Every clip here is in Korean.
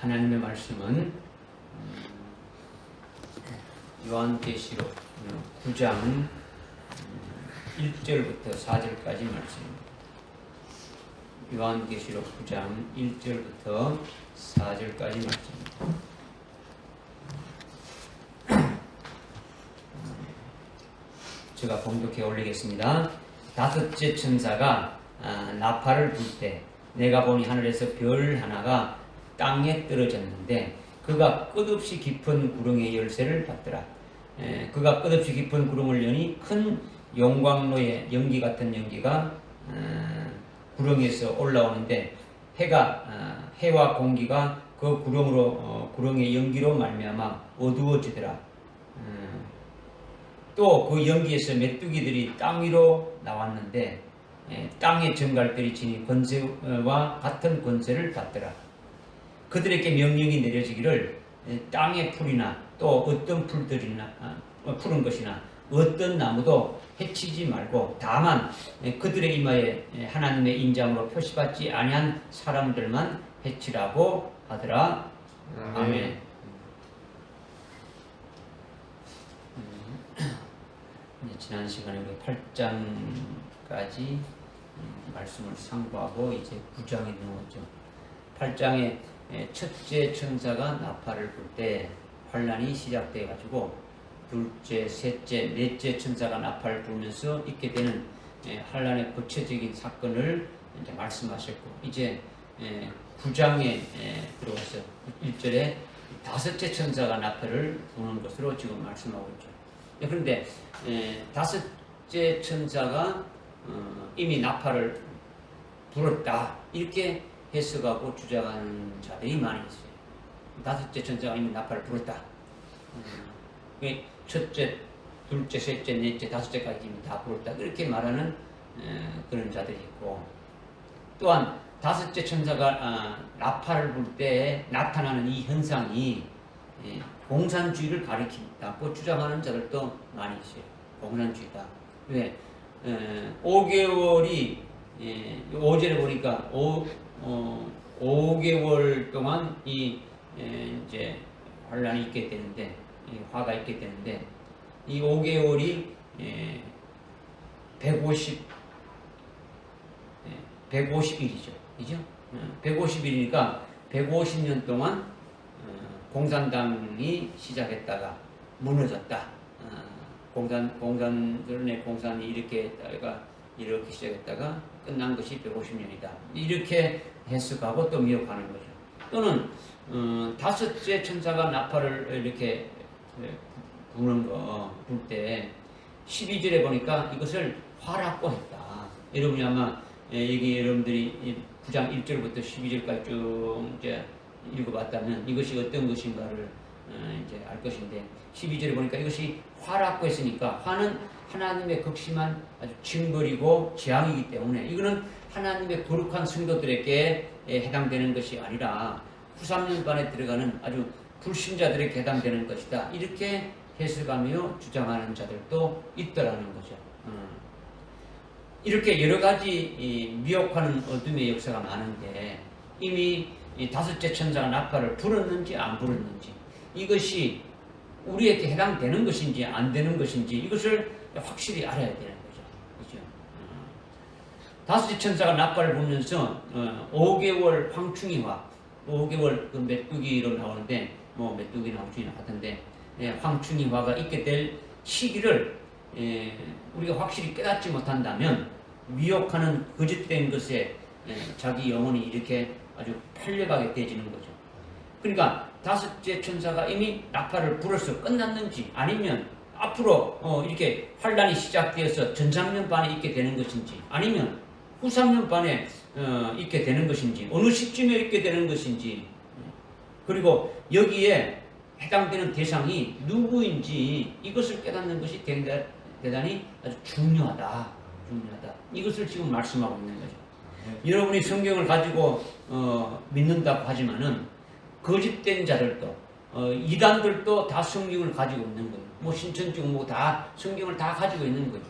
하나님의 말씀은 요한계시록 9장 1절부터 4절까지 말씀입니다. 요한계시록 9장 1절부터 4절까지 말씀입니다. 제가 봉독해 올리겠습니다. 다섯째 천사가 나팔을 불 때 내가 보니 하늘에서 별 하나가 땅에 떨어졌는데 그가 끝없이 깊은 구렁의 열쇠를 받더라. 그가 끝없이 깊은 구렁을 여니 큰 용광로의 연기 같은 연기가 구렁에서 올라오는데 해와 공기가 그 구렁의 연기로 말미암아 어두워지더라. 또 그 연기에서 메뚜기들이 땅 위로 나왔는데 땅의 정갈들이 지닌 권세와 같은 권세를 받더라. 그들에게 명령이 내려지기를 땅의 풀이나 또 어떤 푸른 것이나 어떤 나무도 해치지 말고 다만 그들의 이마에 하나님의 인장으로 표시받지 아니한 사람들만 해치라고 하더라. 아멘. 지난 시간에 우리 8장까지 말씀을 상고하고 이제 9장에 넘어오죠. 8장에 첫째 천사가 나팔을 불 때 환란이 시작돼 가지고 둘째, 셋째, 넷째 천사가 나팔을 불면서 있게 되는 환란의 구체적인 사건을 이제 말씀하셨고 이제 9장에 들어와서 1절에 다섯째 천사가 나팔을 부는 것으로 지금 말씀하고 있죠. 그런데 다섯째 천사가 이미 나팔을 불었다 이렇게 해석하고 주장하는 자들이 많이 있어요. 다섯째 천사가 이미 나팔을 불었다. 첫째, 둘째, 셋째, 넷째, 다섯째까지 이미 다 불었다. 그렇게 말하는 그런 자들이 있고 또한 다섯째 천사가 나팔을 불 때 나타나는 이 현상이 공산주의를 가리킨다고 주장하는 자들도 많이 있어요. 공산주의다. 왜? 5개월이 5절에 보니까 5개월 동안 이제 환란이 있게 되는데 화가 있게 되는데 이 5개월이 150일이죠. 그죠? 150일이니까 150년 동안 공산당이 시작했다가 무너졌다. 공산이 이렇게 했다가 이렇게 시작했다가 끝난 것이 150년이다. 이렇게 해석하고 또 미혹하는 거죠. 또는 다섯째 천사가 나팔을 이렇게 불 때 12절에 보니까 이것을 화라고 했다. 여러분이 아마 여러분들이 9장 1절부터 12절까지 쭉 이제 읽어봤다면 이것이 어떤 것인가를 이제 알 것인데 12절에 보니까 이것이 화라고 했으니까 화는 하나님의 극심한 아주 징벌이고 재앙이기 때문에 이거는 하나님의 거룩한 성도들에게 해당되는 것이 아니라 후삼년반에 들어가는 아주 불신자들에게 해당되는 것이다. 이렇게 해석하며 주장하는 자들도 있더라는 거죠. 이렇게 여러 가지 미혹하는 어둠의 역사가 많은데 이미 다섯째 천사가 나팔을 불었는지 안 불었는지 이것이 우리에게 해당되는 것인지 안 되는 것인지 이것을 확실히 알아야 되는 거죠. 그죠? 다섯째 천사가 나팔을 불면서 5개월 황충이화 5개월 그 메뚜기로 나오는데 뭐 메뚜기나 황충이나 같은데 황충이화가 있게 될 시기를 우리가 확실히 깨닫지 못한다면 미혹하는 거짓된 것에 자기 영혼이 이렇게 아주 팔려가게 되지는 거죠. 그러니까 다섯째 천사가 이미 나팔을 불어서 끝났는지 아니면 앞으로 이렇게 환란이 시작되어서 전삼년반에 있게 되는 것인지 아니면 후삼년반에 있게 되는 것인지 어느 시점에 있게 되는 것인지 그리고 여기에 해당되는 대상이 누구인지 이것을 깨닫는 것이 대단히 아주 중요하다. 이것을 지금 말씀하고 있는 거죠. 여러분이 성경을 가지고 믿는다고 하지만은 거짓된 자들도 이단들도 다 성경을 가지고 있는 거예요. 뭐 신천지 뭐 다 성경을 다 가지고 있는 거죠.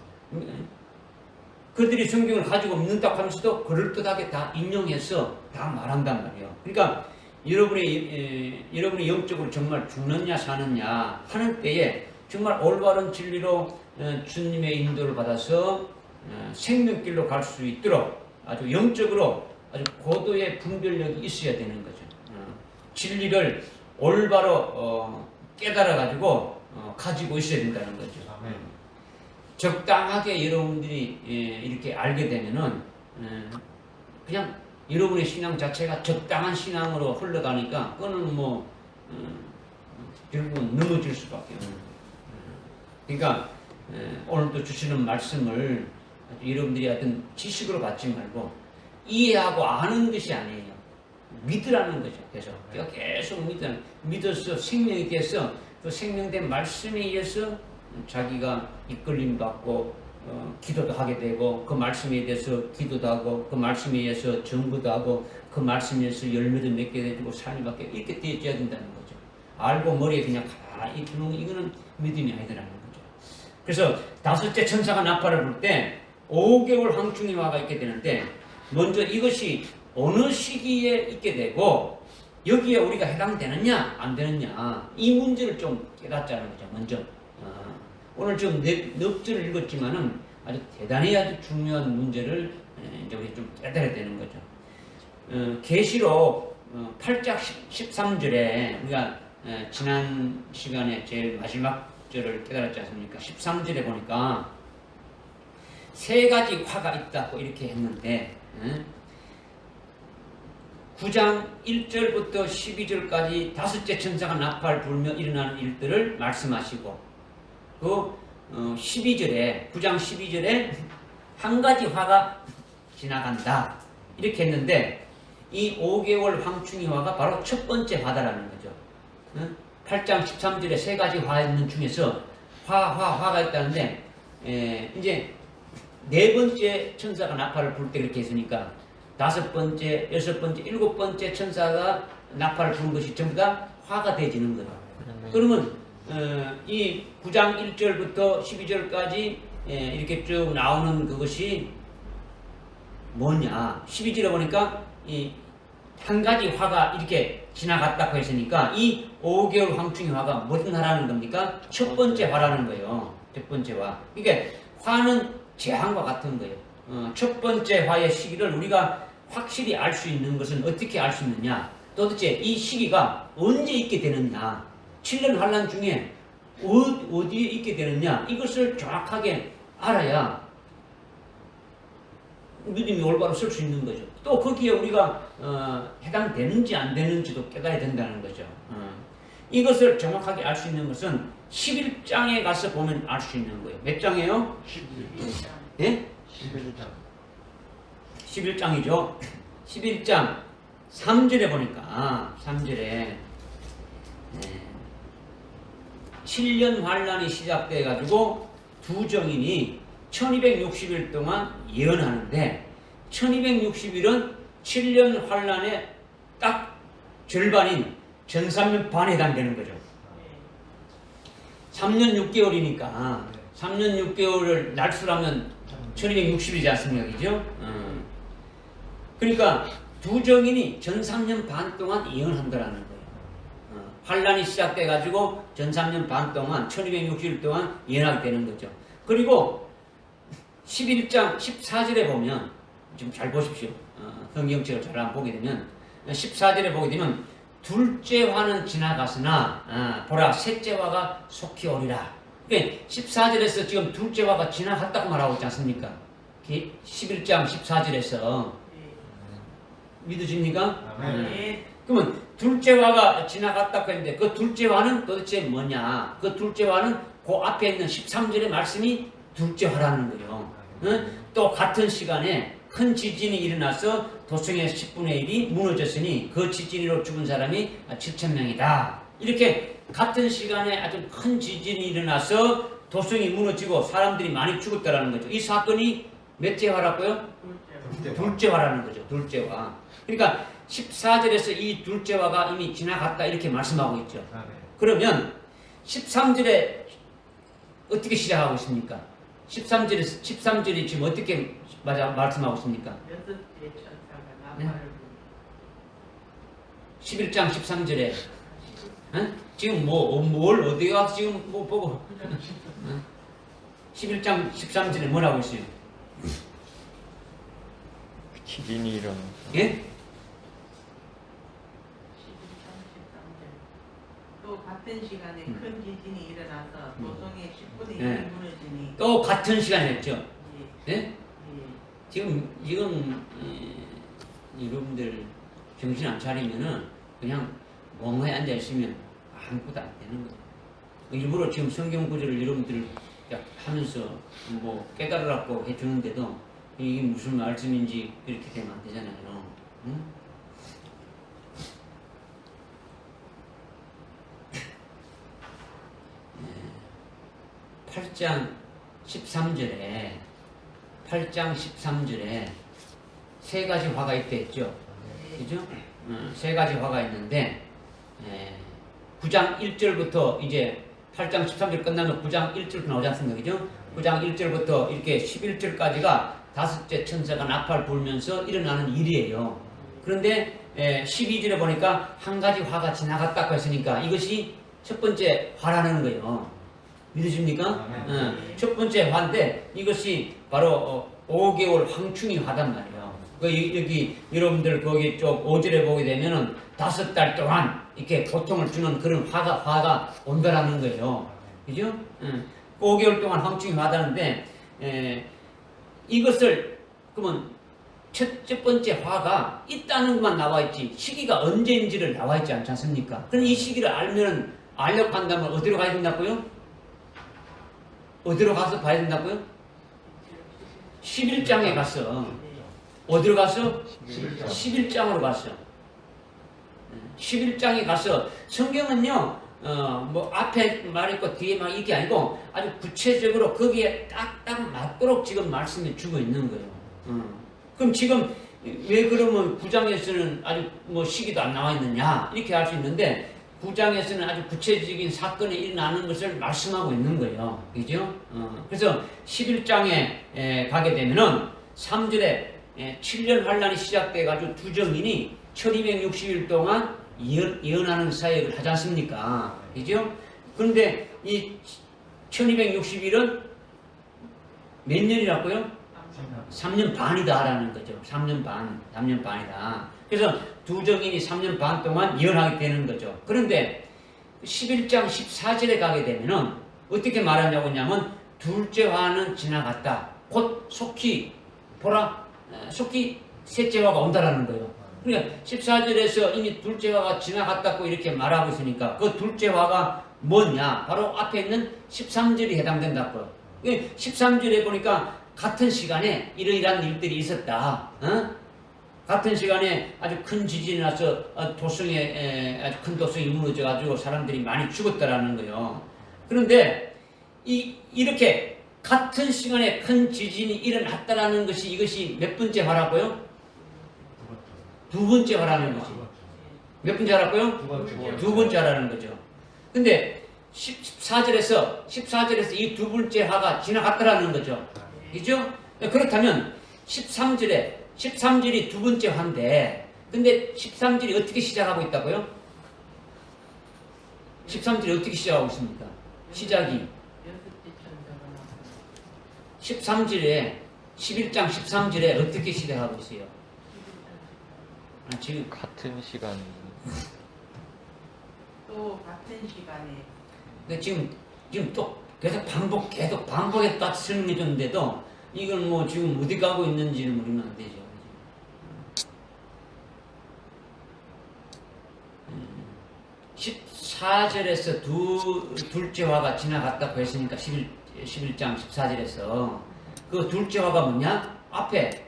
그들이 성경을 가지고 믿는다고 하면서도 그럴듯하게 다 인용해서 다 말한단 말이에요. 그러니까 여러분이 영적으로 정말 죽느냐 사느냐 하는 때에 정말 올바른 진리로 주님의 인도를 받아서 생명길로 갈 수 있도록 아주 영적으로 아주 고도의 분별력이 있어야 되는 거죠. 진리를 올바로 깨달아 가지고 가지고 있어야 된다는 거죠. 적당하게 여러분들이 이렇게 알게 되면은 그냥 여러분의 신앙 자체가 적당한 신앙으로 흘러가니까 그거는 뭐 결국은 넘어질 수밖에 없는 거예요. 그러니까 오늘도 주시는 말씀을 여러분들이 어떤 지식으로 받지 말고 이해하고 아는 것이 아니에요. 믿으라는 거죠. 계속 믿어서 생명이 돼서 그 생명된 말씀에 의해서 자기가 이끌림 받고 기도도 하게 되고 그 말씀에 대해서 기도도 하고 그 말씀에 의해서 전부도 하고 그 말씀에 의해서 열매도 맺게 되고 삶이 바뀌어 이렇게 되어야 된다는 거죠. 알고 머리에 그냥 가만히 두는 이거는 믿음이 아니더라는 거죠. 그래서 다섯째 천사가 나팔을 불 때 5개월 황충의 화가 있게 되는데 먼저 이것이 어느 시기에 있게 되고 여기에 우리가 해당되느냐 안 되느냐 이 문제를 좀 깨닫자는 거죠. 먼저 오늘 좀 넉 절을 읽었지만은 아주 대단히 아주 중요한 문제를 이제 우리 좀 깨달아야 되는 거죠. 계시록 8장 13절에 우리가 지난 시간에 제일 마지막 절을 깨달았지 않습니까? 13절에 보니까 세 가지 화가 있다고 이렇게 했는데 9장 1절부터 12절까지 다섯째 천사가 나팔 불며 일어나는 일들을 말씀하시고 그 12절에 9장 12절에 한 가지 화가 지나간다 이렇게 했는데 이 5개월 황충이 화가 바로 첫 번째 화다라는 거죠. 8장 13절에 세 가지 화 있는 중에서 화가 있다는데 이제 네 번째 천사가 나팔을 불 때 그렇게 했으니까 다섯 번째, 여섯 번째, 일곱 번째 천사가 나팔을 부는 것이 전부 다 화가 되어지는 거예요. 그러면 이 9장 1절부터 12절까지 이렇게 쭉 나오는 그것이 뭐냐? 12절에 보니까 이 한 가지 화가 이렇게 지나갔다고 했으니까 이 5개월 황충의 화가 무슨 화라는 겁니까? 첫 번째 화라는 거예요. 첫 번째 화. 그러니까 화는 재앙과 같은 거예요. 첫 번째 화의 시기를 우리가 확실히 알 수 있는 것은 어떻게 알 수 있느냐? 도대체 이 시기가 언제 있게 되느냐? 7년 환란 중에 어디에 있게 되느냐? 이것을 정확하게 알아야 믿음이 올바로 설 수 있는 거죠. 또 거기에 우리가 해당되는지 안 되는지도 깨달아야 된다는 거죠. 이것을 정확하게 알 수 있는 것은 11장에 가서 보면 알 수 있는 거예요. 몇 장이에요? 11장. 예? 11장. 11장이죠. 11장 3절에 보니까 3절에 7년 환란이 시작돼 가지고 두 정인이 1260일 동안 예언하는데 1260일은 7년 환란의 딱 절반인 전3년 반에 해당되는 거죠. 3년 6개월이니까 3년 6개월을 날수라면 1260이지 않습니까? 그죠? 그러니까 두 정인이 전 3년 반 동안 예언한다라는 거예요. 환란이 시작돼 가지고 전 3년 반 동안 1260일 동안 예언하게 되는 거죠. 그리고 11장 14절에 보면 지금 잘 보십시오. 성경책을 잘 한번 보게 되면 14절에 보게 되면 둘째 화는 지나갔으나 보라 셋째 화가 속히 오리라. 그러니까 14절에서 지금 둘째 화가 지나갔다고 말하고 있지 않습니까? 11장 14절에서 믿으십니까? 그러면 둘째 화가 지나갔다고 했는데 그 둘째 화는 도대체 뭐냐? 그 둘째 화는 그 앞에 있는 13절의 말씀이 둘째 화라는 거예요. 또 같은 시간에 큰 지진이 일어나서 도성의 10분의 1이 무너졌으니 그 지진으로 죽은 사람이 7,000명이다. 이렇게 같은 시간에 아주 큰 지진이 일어나서 도성이 무너지고 사람들이 많이 죽었다라는 거죠. 이 사건이 몇째 화라고요? 둘째 화라는 거죠. 둘째 화. 그러니까 14절에서 이 둘째 화가 이미 지나갔다 이렇게 말씀하고 있죠. 그러면 13절에 어떻게 시작하고 있습니까? 13절이 지금 어떻게 말씀하고 있습니까? 여섯째 천사가 네? 나팔을 11장 13절에 지금 뭘 어디 가서 지금 뭐 보고 11장 13절에 뭐라고 있어요? 지진이 일어나. 예? 또 같은 시간에 큰 지진이 일어나서 도성의 10분의 1이 예. 무너지니 또 같은 시간에 했죠. 예. 예? 예. 지금 여러분들 정신 안 차리면은 그냥 멍하니 앉아 있으면 아무것도 안 되는 거예요. 일부러 지금 성경 구절을 여러분들 하면서 뭐 깨달으라고 해주는데도 이게 무슨 말씀인지 이렇게 되면 안 되잖아요. 응? 8장 13절에 세 가지 화가 있다 했죠. 그죠? 세 가지 화가 있는데 9장 1절부터 이제 8장 13절 끝나면 9장 1절 나오지 않습니까? 그죠? 9장 1절부터 이렇게 11절까지가 다섯째 천사가 나팔 불면서 일어나는 일이에요. 그런데 12절에 보니까 한 가지 화가 지나갔다고 했으니까 이것이 첫 번째 화라는 거예요. 믿으십니까? 첫 번째 화인데 이것이 바로 5개월 황충이 화단 말이에요. 여기 여러분들 거기 쪽 5절에 보게 되면은 5달 동안 이렇게 고통을 주는 그런 화가 온다라는 거예요. 그죠? 5개월 동안 황충이 화다는데 이것을 그러면 첫 번째 화가 있다는 것만 나와 있지 시기가 언제인지를 나와 있지 않지 않습니까? 그럼 이 시기를 알려고 한다면 어디로 가야 된다고요? 어디로 가서 봐야 된다고요? 11장에 갔어. 어디로 갔어? 11장으로 갔어. 11장에 가서 성경은요, 뭐 앞에 말했고 뒤에 막 이게 아니고 아주 구체적으로 거기에 딱딱 맞도록 지금 말씀해 주고 있는 거예요. 그럼 지금 왜 그러면 9장에서는 아주 뭐 시기도 안 나와 있느냐 이렇게 할 수 있는데 9장에서는 아주 구체적인 사건이 일어나는 것을 말씀하고 있는 거예요. 그죠? 그래서 11장에 가게 되면은 3절에 7년 환란이 시작돼가지고 두 정인이 1260일 동안 예언하는 사역을 하지 않습니까? 그죠? 그런데 이 1260일은 몇 년이라고요? 3년 반이다라는 거죠. 3년 반이다. 그래서 두 정인이 3년 반 동안 예언하게 되는 거죠. 그런데 11장 14절에 가게 되면은 어떻게 말하냐고 하냐면 둘째 화는 지나갔다. 곧 속히 셋째 화가 온다라는 거예요. 그러니까 14절에서 이미 둘째 화가 지나갔다고 이렇게 말하고 있으니까 그 둘째 화가 뭐냐? 바로 앞에 있는 13절이 해당된다고요. 13절에 보니까 같은 시간에 이러이러한 일들이 있었다. 같은 시간에 아주 큰 지진이 나서 도성에 아주 큰 도성이 무너져가지고 사람들이 많이 죽었다라는 거예요. 그런데 이렇게 같은 시간에 큰 지진이 일어났다라는 것이 이것이 몇 번째 화라고요? 두 번째 화라는 거지. 몇 번째 화라고요? 두 번째 화라는 거죠. 근데 14절에서 이 두 번째 화가 지나갔다라는 거죠. 그죠? 그렇다면 13절이 두 번째 화인데 근데 13절이 어떻게 시작하고 있다고요? 13절이 어떻게 시작하고 있습니까? 시작이 13절에 11장 13절에 어떻게 시작하고 있어요? 지금 같은 시간. 또 같은 시간에 지금 또 계속 반복해서 설명해 줬는데도 이건 뭐 지금 어디 가고 있는지를 모르면 안 되죠. 14절에서 둘째 화가 지나갔다고 했으니까 11장 14절에서 그 둘째 화가 뭐냐? 앞에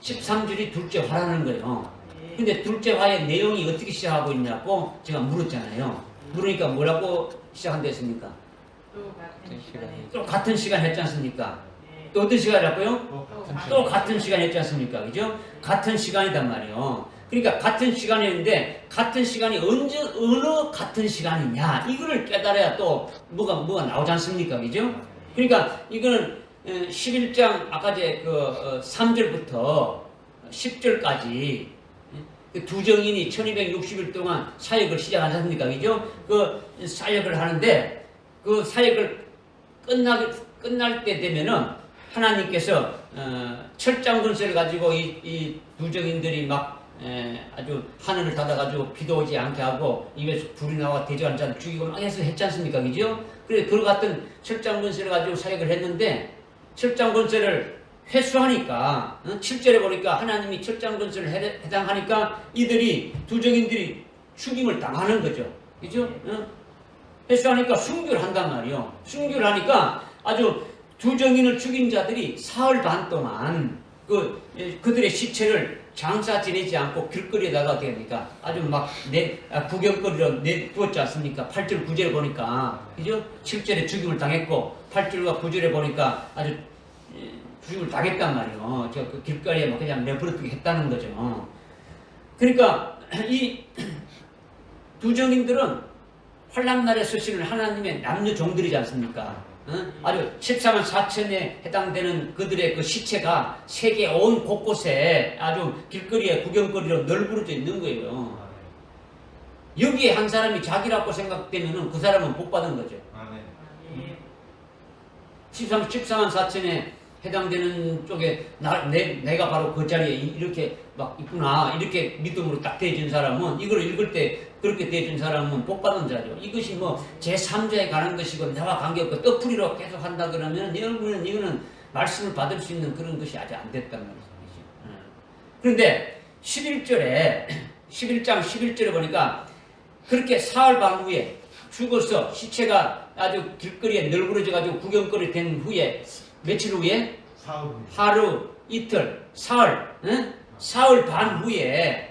13절이 둘째 화라는 거예요. 근데 둘째 화의 내용이 어떻게 시작하고 있냐고 제가 물었잖아요. 물으니까 뭐라고 시작한다 했습니까? 또 같은 시간 했지 않습니까? 또 어떤 시간이라고요? 또 같은 시간 했지 않습니까? 그죠? 같은 시간이단 말이에요. 그러니까 같은 시간이었는데 같은 시간이 어느 같은 시간이냐 이거를 깨달아야 또 뭐가 나오지 않습니까? 그죠? 그러니까 이거는 11장 아까 그 3절부터 10절까지 그 두정인이 1260일 동안 사역을 시작하지 않습니까? 그죠? 그 사역을 하는데 그 사역을 끝날 때 되면은 하나님께서 철장군세를 가지고 이 두정인들이 막 아주 하늘을 닫아가지고 비도 오지 않게 하고 입에서 불이 나와 대저한 자를 죽이고 막 해서 했지 않습니까? 그죠? 그래 그와 같은 철장군세를 가지고 사역을 했는데 철장군세를 회수하니까 7절에 보니까 하나님이 철장군세를 해당하니까 이들이 두정인들이 죽임을 당하는 거죠. 그죠? 회수하니까 순교를 한단 말이요. 순교를 하니까 아주 두정인을 죽인 자들이 사흘 반 동안 그들의 시체를 장사 지내지 않고 길거리에다가 어떻게 합니까? 아주 막 구경거리로 내두었지 않습니까? 8절 9절에 보니까 그죠? 7절에 죽임을 당했고 8절과 9절에 보니까 아주 죽임을 당했단 말이에요. 그 길거리에 막 그냥 내버려두게 했다는 거죠. 그러니까 이 두정인들은 환란날에 서시는 하나님의 남녀 종들이지 않습니까? 아주 14만 4천에 해당되는 그들의 그 시체가 세계 온 곳곳에 아주 길거리에 구경거리로 널브러져 있는 거예요. 여기에 한 사람이 자기라고 생각되면은 그 사람은 복 받은 거죠. 14만 4천에 해당되는 쪽에 내가 바로 그 자리에 이렇게 막 있구나 이렇게 믿음으로 딱 대해진 사람은 이걸 읽을 때 그렇게 대해진 사람은 복받은 자죠. 이것이 뭐 제3자에 관한 것이고 나와 관계없고 떡풀이로 계속 한다 그러면 여러분은 이거는 말씀을 받을 수 있는 그런 것이 아직 안 됐다는 말씀이죠. 그런데 11장 11절에 보니까 그렇게 사흘 반 후에 죽어서 시체가 아주 길거리에 널브러져 가지고 구경거리 된 후에 며칠 후에? 하루, 이틀, 사흘, 사흘 반 후에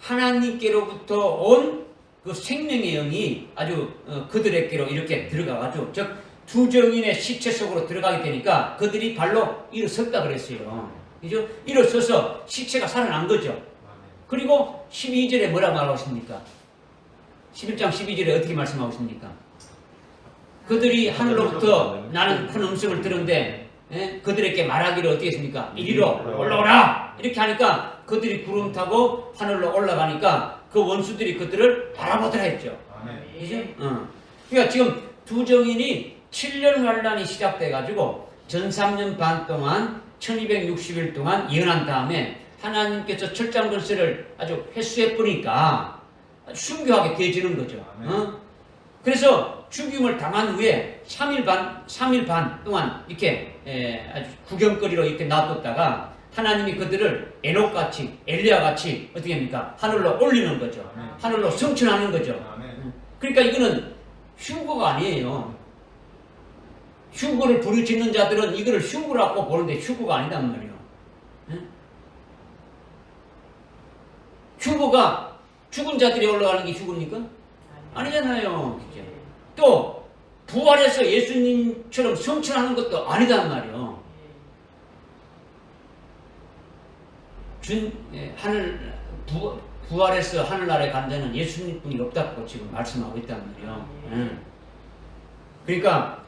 하나님께로부터 온 그 생명의 영이 아주 그들에게로 이렇게 들어가가지고 즉 두정인의 시체 속으로 들어가게 되니까 그들이 발로 일어섰다 그랬어요. 그죠? 일어서서 시체가 살아난 거죠. 그리고 12절에 뭐라 말하고 있습니까? 11장 12절에 어떻게 말씀하고 있습니까? 그들이 하늘로부터 나는 큰 음성을 들은데 그들에게 말하기를 어떻게 했습니까? 이리로 올라오라! 이렇게 하니까 그들이 구름 타고 하늘로 올라가니까 그 원수들이 그들을 바라보더라 했죠. 그죠? 그러니까 지금 두정인이 7년 환란이 시작돼가지고 전 3년 반 동안 1260일 동안 예언한 다음에 하나님께서 철장군세를 아주 회수해버리니까 순교하게 되어지는 거죠. 그래서 죽임을 당한 후에 3일 반 동안 이렇게 아주 구경거리로 이렇게 놔뒀다가 하나님이 그들을 에녹같이 엘리야같이 어떻게 합니까? 하늘로 올리는 거죠. 하늘로 성천하는 거죠. 그러니까 이거는 휴거가 아니에요. 휴거를 부르짖는 자들은 이거를 휴거라고 보는데 휴거가 아니단 말이에요. 휴거가 죽은 자들이 올라가는 게 휴거입니까? 아니잖아요. 그죠? 또 부활해서 예수님처럼 성천하는 것도 아니단 말이에요. 부활해서 하늘나라에 간 자는 예수님뿐이 없다고 지금 말씀하고 있단 말이에요. 그러니까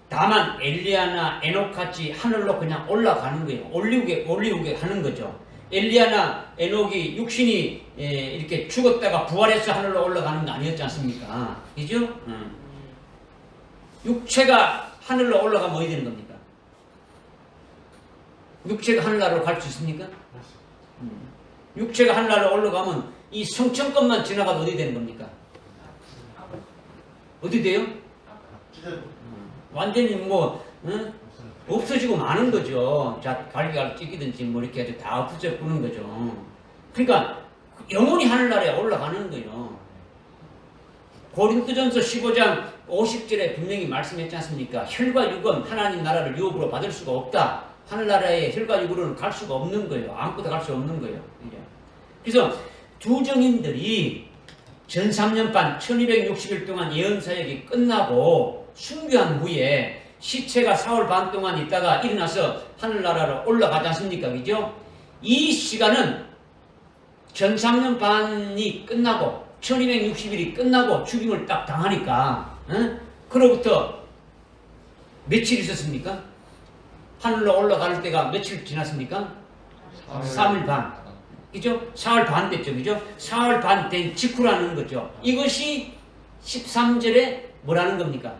다만 엘리야나 에녹같이 하늘로 그냥 올라가는 거예요. 올리우게 하는 거죠. 엘리야나 에녹이 육신이 이렇게 죽었다가 부활해서 하늘로 올라가는 거 아니었지 않습니까? 그죠? 육체가 하늘로 올라가면 어디 되는 겁니까? 육체가 하늘나라로 갈 수 있습니까? 육체가 하늘나라로 올라가면 이 성천권만 지나가도 어디 되는 겁니까? 어디 돼요? 완전히 뭐 없어지고 마는 거죠. 자, 갈기갈 찢기든지 뭐 이렇게 해도 다 없어져 보는 거죠. 그러니까 영원히 하늘나라에 올라가는 거예요. 고린도전서 15장 50절에 분명히 말씀했지 않습니까? 혈과 육은 하나님 나라를 유업으로 받을 수가 없다. 하늘나라에 혈과 육으로는 갈 수가 없는 거예요. 아무것도 갈 수 없는 거예요. 그래서 두정인들이 전 3년 반 1260일 동안 예언사역이 끝나고 순교한 후에 시체가 사흘 반 동안 있다가 일어나서 하늘나라로 올라가지 않습니까? 그죠? 이 시간은 전 3년 반이 끝나고 1260일이 끝나고 죽임을 딱 당하니까 그로부터 며칠 있었습니까? 하늘로 올라갈 때가 며칠 지났습니까? 3일 반. 그죠? 사흘 반 됐죠. 그죠? 사흘 반 된 직후라는 거죠. 이것이 13절에 뭐라는 겁니까?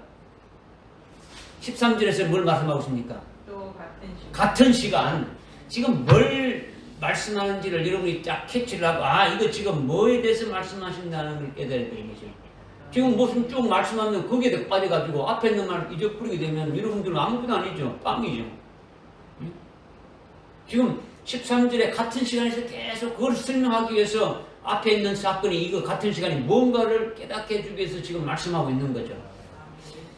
13절에서 뭘 말씀하고 있습니까? 또 같은 시간. 같은 시간. 지금 뭘 말씀하는지를 여러분이 딱 캐치를 하고, 아, 이거 지금 뭐에 대해서 말씀하신다는 걸 깨달아야 되겠죠. 지금 무슨 쭉 말씀하면 거기에 대해 빠져가지고 앞에 있는 말 잊어버리게 되면 여러분들은 아무것도 아니죠. 빵이죠. 응? 지금 13절에 같은 시간에서 계속 그걸 설명하기 위해서 앞에 있는 사건이 이거 같은 시간이 뭔가를 깨닫게 해주기 위해서 지금 말씀하고 있는 거죠.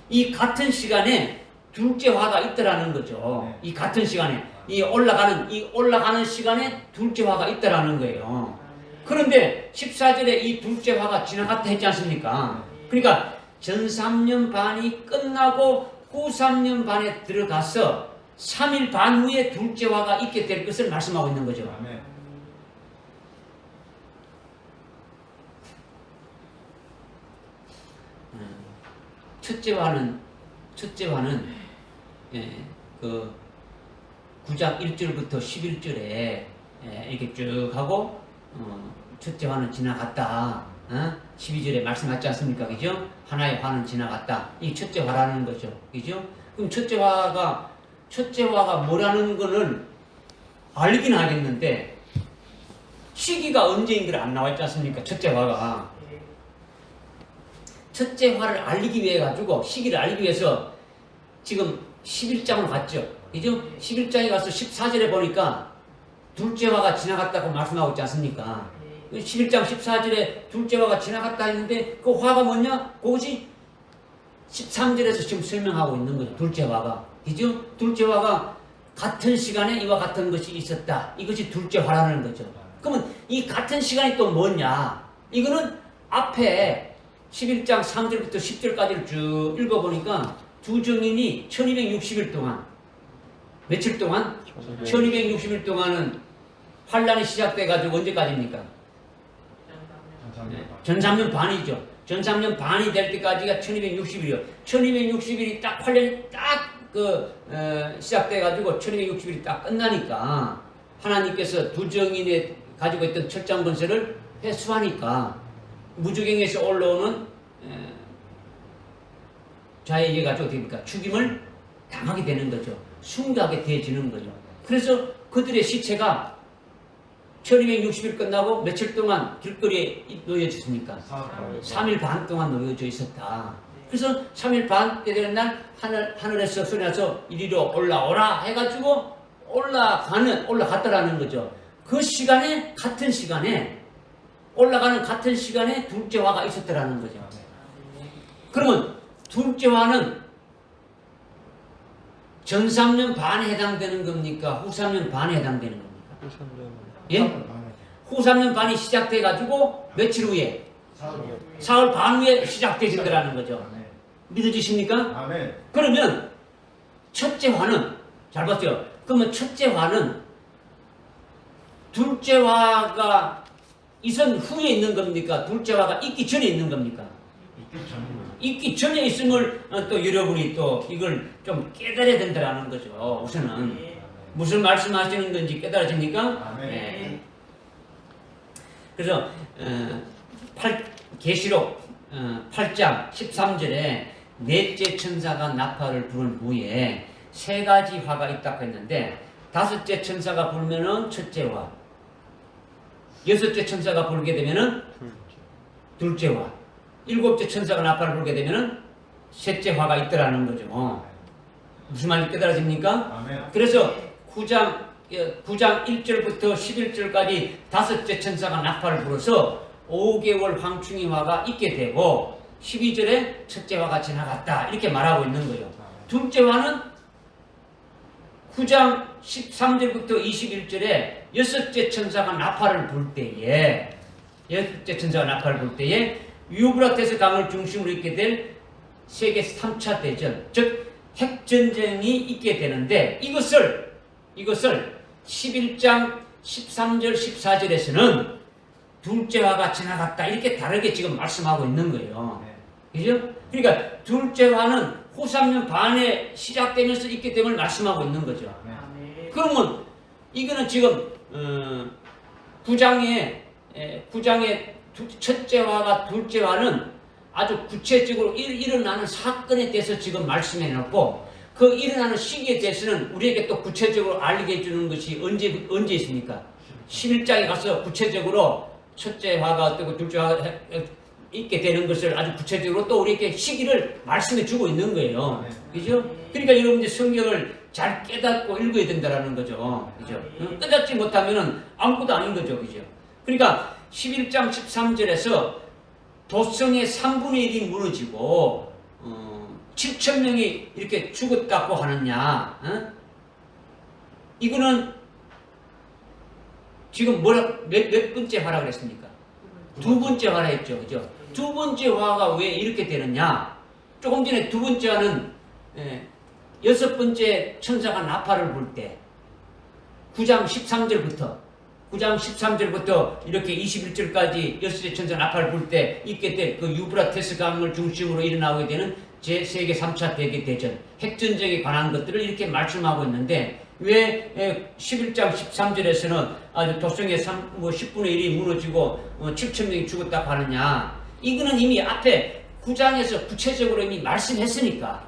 이 같은 시간에 둘째 화가 있더라는 거죠. 이 같은 시간에 이 올라가는 시간에 둘째 화가 있더라는 거예요. 그런데 14절에 이 둘째 화가 지나갔다 했지 않습니까? 그러니까 전 3년 반이 끝나고 후 3년 반에 들어가서 3일 반 후에 둘째 화가 있게 될 것을 말씀하고 있는 거죠. 아멘. 첫째 화는 예, 그 9장 1절부터 11절에 이렇게 쭉 하고 첫째 화는 지나갔다. 12절에 말씀하지 않습니까? 그죠? 하나의 화는 지나갔다. 이 첫째 화라는 거죠. 그죠? 그럼 첫째 화가 뭐라는 거는 알긴 알겠는데 시기가 언제인 걸 안 나와 있지 않습니까? 첫째 화가. 첫째 화를 알리기 위해 가지고 시기를 알리기 위해서 지금 11장으로 갔죠. 그죠? 11장에 가서 14절에 보니까 둘째 화가 지나갔다고 말씀하고 있지 않습니까? 11장 14절에 둘째 화가 지나갔다 했는데 그 화가 뭐냐? 그것이 13절에서 지금 설명하고 있는 거죠. 둘째 화가. 그죠? 둘째 화가 같은 시간에 이와 같은 것이 있었다. 이것이 둘째 화라는 거죠. 그러면 이 같은 시간이 또 뭐냐? 이거는 앞에 11장 3절부터 10절까지를 쭉 읽어보니까 두 정인이 1260일 동안 며칠 동안? 1260일 동안은 환란이 시작돼가지고 언제까지입니까? 전 3년 반이죠. 전 3년 반이 될 때까지가 1260일이요. 1260일이 딱 환란이 딱 시작돼가지고 1260일이 딱 끝나니까 하나님께서 두 정인이 가지고 있던 철장 권세를 회수하니까 무주경에서 올라오는 자에게 가지고 됩니까? 죽임을 당하게 되는 거죠. 순교하게 되어지는 거죠. 그래서 그들의 시체가 1260일 끝나고 며칠 동안 길거리에 놓여졌습니까? 3일 반 동안 놓여져 있었다. 그래서 3일 반 때 되는 날 하늘에서 소리 나서 이리로 올라오라 해가지고 올라갔다라는 거죠. 그 시간에 같은 시간에 올라가는 같은 시간에 둘째 화가 있었더라는 거죠. 그러면 둘째 화는 전 3년 반에 해당되는 겁니까? 후 3년 반에 해당되는 겁니까? 예? 후 3년 반이 시작돼가지고 며칠 후에? 사흘 반 후에 시작되신다라는 거죠. 믿어지십니까? 아멘. 그러면 첫째 화는 잘 봤죠? 그러면 첫째 화는 둘째 화가 있은 후에 있는 겁니까? 둘째 화가 있기 전에 있는 겁니까? 있기 전에 있음을 또 여러분이 또 이걸 좀 깨달아야 된다는 거죠. 우선은 무슨 말씀하시는 건지 깨달아집니까? 아멘. 네. 그래서 계시록 8장 13절에 넷째 천사가 나팔을 부른 후에 세 가지 화가 있다고 했는데 다섯째 천사가 불면은 첫째 화, 여섯째 천사가 불게 되면은 둘째 화, 일곱째 천사가 나팔을 불게 되면은 셋째 화가 있더라는 거죠. 무슨 말인지 깨달아집니까? 아멘. 그래서 9장 1절부터 11절까지 다섯째 천사가 나팔을 불어서 5개월 황충이 화가 있게 되고 12절에 첫째 화가 지나갔다 이렇게 말하고 있는 거예요. 둘째 화는 9장 13절부터 21절에 여섯째 천사가 나팔을 불 때에 유브라테스 강을 중심으로 있게 될 세계 3차 대전, 즉 핵전쟁이 있게 되는데 이것을 11장 13절 14절에서는 둘째 화가 지나갔다 이렇게 다르게 지금 말씀하고 있는 거예요. 그죠? 그러니까 둘째 화는 후 3년 반에 시작되면서 있게 됨을 말씀하고 있는 거죠. 그러면 이거는 지금 구장의 첫째 화가 둘째 화는 아주 구체적으로 일어나는 사건에 대해서 지금 말씀해 놓고 그 일어나는 시기에 대해서는 우리에게 또 구체적으로 알게 해주는 것이 언제 있습니까? 11장에 가서 구체적으로 첫째 화가 어떻고 둘째 화가 있게 되는 것을 아주 구체적으로 또 우리에게 시기를 말씀해 주고 있는 거예요. 그죠? 그러니까 여러분들 성경을 잘 깨닫고 읽어야 된다는 거죠. 그죠? 깨닫지 못하면은 아무것도 아닌 거죠. 그죠? 그러니까 11장 13절에서 도성의 3분의 1이 무너지고 7천 명이 이렇게 죽었다고 하느냐? 이거는 지금 몇 번째 화라 그랬습니까? 두 번째 화라 했죠. 그죠? 두 번째 화가 왜 이렇게 되느냐? 조금 전에 두 번째 화는 여섯 번째 천사가 나팔을 불 때 9장 13절부터 이렇게 21절까지 여섯째 천사 나팔을 불 때 있게 될 그 유브라테스 강을 중심으로 일어나게 되는 제3계 3차 대전 핵전쟁에 관한 것들을 이렇게 말씀하고 있는데 왜 11장 13절에서는 아주 도성의 10분의 1이 무너지고 7천 명이 죽었다고 하느냐? 이거는 이미 앞에 9장에서 구체적으로 이미 말씀했으니까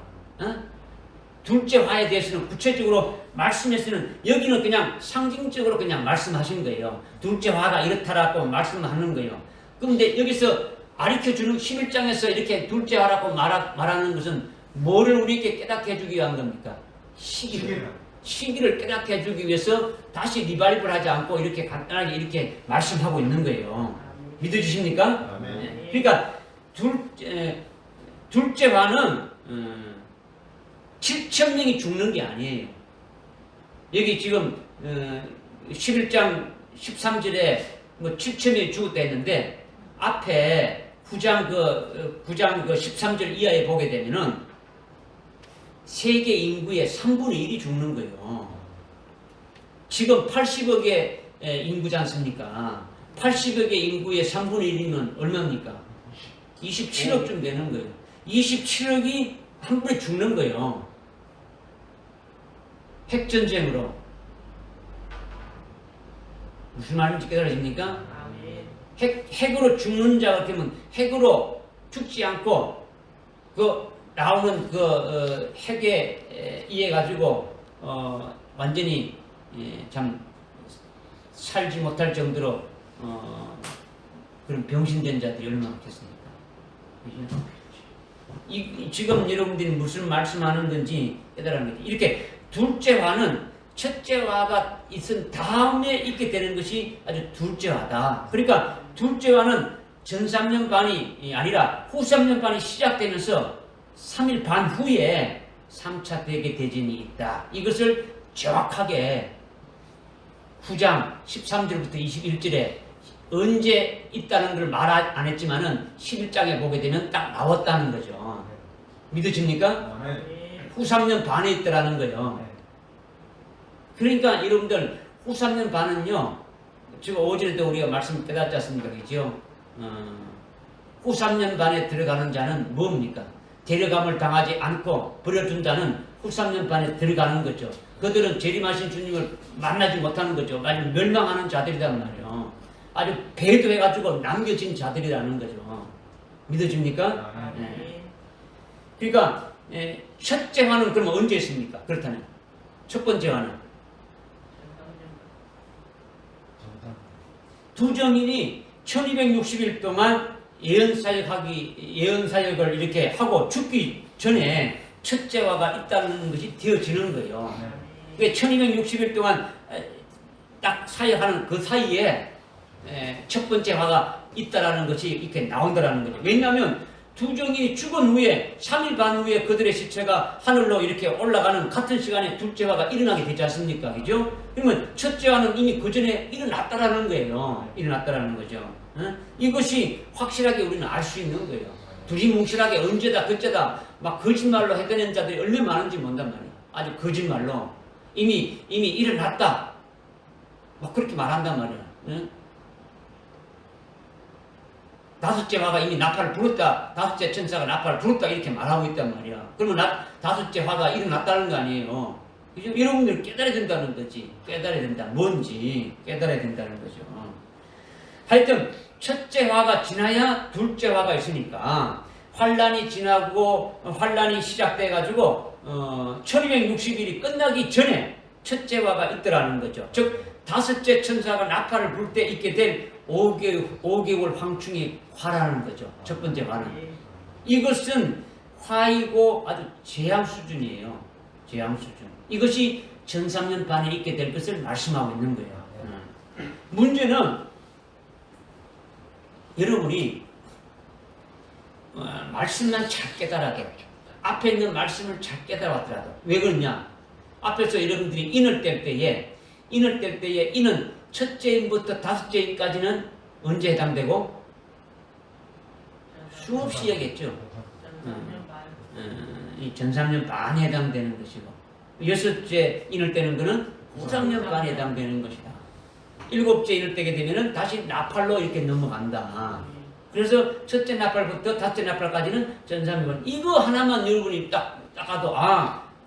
둘째 화에 대해서는 구체적으로 말씀했으면 여기는 그냥 상징적으로 그냥 말씀하신 거예요. 둘째 화가 이렇다라고 말씀하는 거예요. 그런데 여기서 가르쳐주는 11장에서 이렇게 둘째 화라고 말하는 것은 뭐를 우리에게 깨닫게 해주기 위한 겁니까? 시기를 깨닫게 해주기 위해서 다시 리바이벌 하지 않고 이렇게 간단하게 이렇게 말씀하고 있는 거예요. 믿어지십니까? 네. 그러니까 둘째 화는 7천 명이 죽는 게 아니에요. 여기 지금 11장 13절에 뭐 7천 명이 죽었다 했는데 앞에 9장 13절 이하에 보게 되면은 세계 인구의 3분의 1이 죽는 거예요. 지금 80억의 인구지 않습니까? 80억의 인구의 3분의 1이면 얼마입니까? 27억쯤 되는 거예요. 27억이 한 번에 죽는 거예요. 핵전쟁으로. 무슨 말인지 깨달아집니까? 핵으로 죽는 자 같으면 핵으로 죽지 않고 나오는 핵에 의해 가지고 완전히 참 살지 못할 정도로 그런 병신된 자들이 얼마나 많겠습니까? 지금 여러분들이 무슨 말씀하는 건지 깨달은 거지. 이렇게 둘째 화는 첫째 화가 있은 다음에 있게 되는 것이 아주 둘째 화다. 그러니까 둘째 화는 전 3년 반이 아니라 후 3년 반이 시작되면서 3일 반 후에 3차 대개 대전이 있다. 이것을 정확하게 9장 13절부터 21절에 언제 있다는 걸 말 안 했지만은 11장에 보게 되면 딱 나왔다는 거죠. 믿으십니까? 후 3년 반에 있더라는 거예요. 그러니까 여러분들 후 3년 반은요, 지금 어제도 우리가 말씀 깨닫지 않습니까? 그죠? 후 3년 반에 들어가는 자는 뭡니까? 데려감을 당하지 않고 버려둔 자는 후 3년 반에 들어가는 거죠. 그들은 재림하신 주님을 만나지 못하는 거죠. 아주 멸망하는 자들이란 말이에요. 아주 배도해가지고 남겨진 자들이라는 거죠. 믿어집니까? 네. 그러니까 첫째 화는 그러면 언제 있습니까? 그렇다면 첫 번째 화는 두 정인이 1260일 동안 예언사역을 이렇게 하고 죽기 전에 첫째화가 있다는 것이 되어지는 거예요. 그러니까 1260일 동안 딱 사역하는 그 사이에 첫 번째 화가 있다라는 것이 이렇게 나온다라는 거죠. 왜냐하면 두 정인이 죽은 후에 3일 반 후에 그들의 시체가 하늘로 이렇게 올라가는 같은 시간에 둘째 화가 일어나게 되지 않습니까? 그죠? 그러면 첫째 화는 이미 그 전에 일어났다라는 거예요. 일어났다라는 거죠. 이것이 확실하게 우리는 알 수 있는 거예요. 두리뭉실하게 언제다 그때다 막 거짓말로 해대는 자들이 얼마나 많은지 모른단 말이에요. 아주 거짓말로 이미 일어났다 막 그렇게 말한단 말이에요. 다섯째 화가 이미 나팔을 불었다. 다섯째 천사가 나팔을 불었다. 이렇게 말하고 있단 말이야. 그러면 다섯째 화가 일어났다는 거 아니에요. 그죠? 여러분들 깨달아야 된다는 거지. 깨달아야 된다. 뭔지 깨달아야 된다는 거죠. 하여튼 첫째 화가 지나야 둘째 화가 있으니까 환란이 지나고 환란이 시작돼 가지고 1260일이 끝나기 전에 첫째 화가 있더라는 거죠. 즉 다섯째 천사가 나팔을 불 때 있게 될 5개월 황충이 화라는 거죠. 첫 번째 화는. 이것은 화이고 아주 재앙 수준이에요. 재앙 수준. 이것이 전3년 반에 있게 될 것을 말씀하고 있는 거예요. 문제는 여러분이 말씀만 잘 깨달아도 앞에 있는 말씀을 잘 깨달았더라도 왜 그러냐? 앞에서 여러분들이 인을 뗄 때에 인은 첫째 인부터 다섯째 인까지는 언제 해당되고? 수없이 얘기했죠. 이 전3년 반에 해당되는 것이고 여섯째 인을 떼는 것은 후3년 반에 해당되는 것이다. 일곱째 인을 떼게 되면은 다시 나팔로 이렇게 넘어간다. 그래서 첫째 나팔부터 다섯째 나팔까지는 전3년. 이거 하나만 여러분이 딱 봐도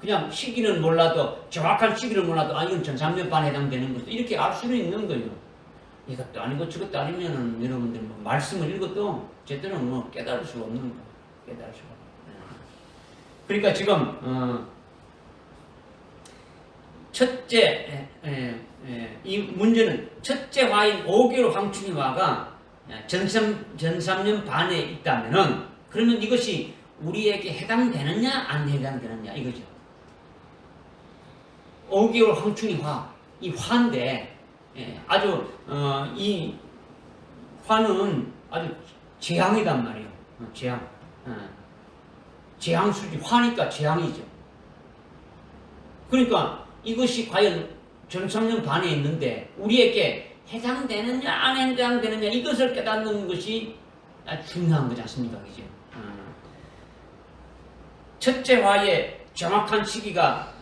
그냥 시기는 몰라도 정확한 시기를 몰라도 이건 전3년 반에 해당되는 것이다. 이렇게 알 수는 있는 거예요. 이것도 아니고 저것도 아니면은 여러분들 말씀을 읽어도 제대로 깨달을 수가 없는 거예요. 깨달을 수가 없는. 그러니까 지금 첫째 이 문제는 첫째 화인 5개월 황충이 화가 전3년 반에 있다면은 그러면 이것이 우리에게 해당되느냐 안 해당되느냐 이거죠. 5개월 황충이 화, 이 화인데 아주 이 화는 아주 재앙이단 말이에요. 재앙, 재앙 수준 화니까 재앙이죠. 그러니까 이것이 과연 전3년 반에 있는데 우리에게 해당되느냐 안 해당되느냐 이것을 깨닫는 것이 중요한 거지 않습니까? 그죠? 첫째 화의 정확한 시기가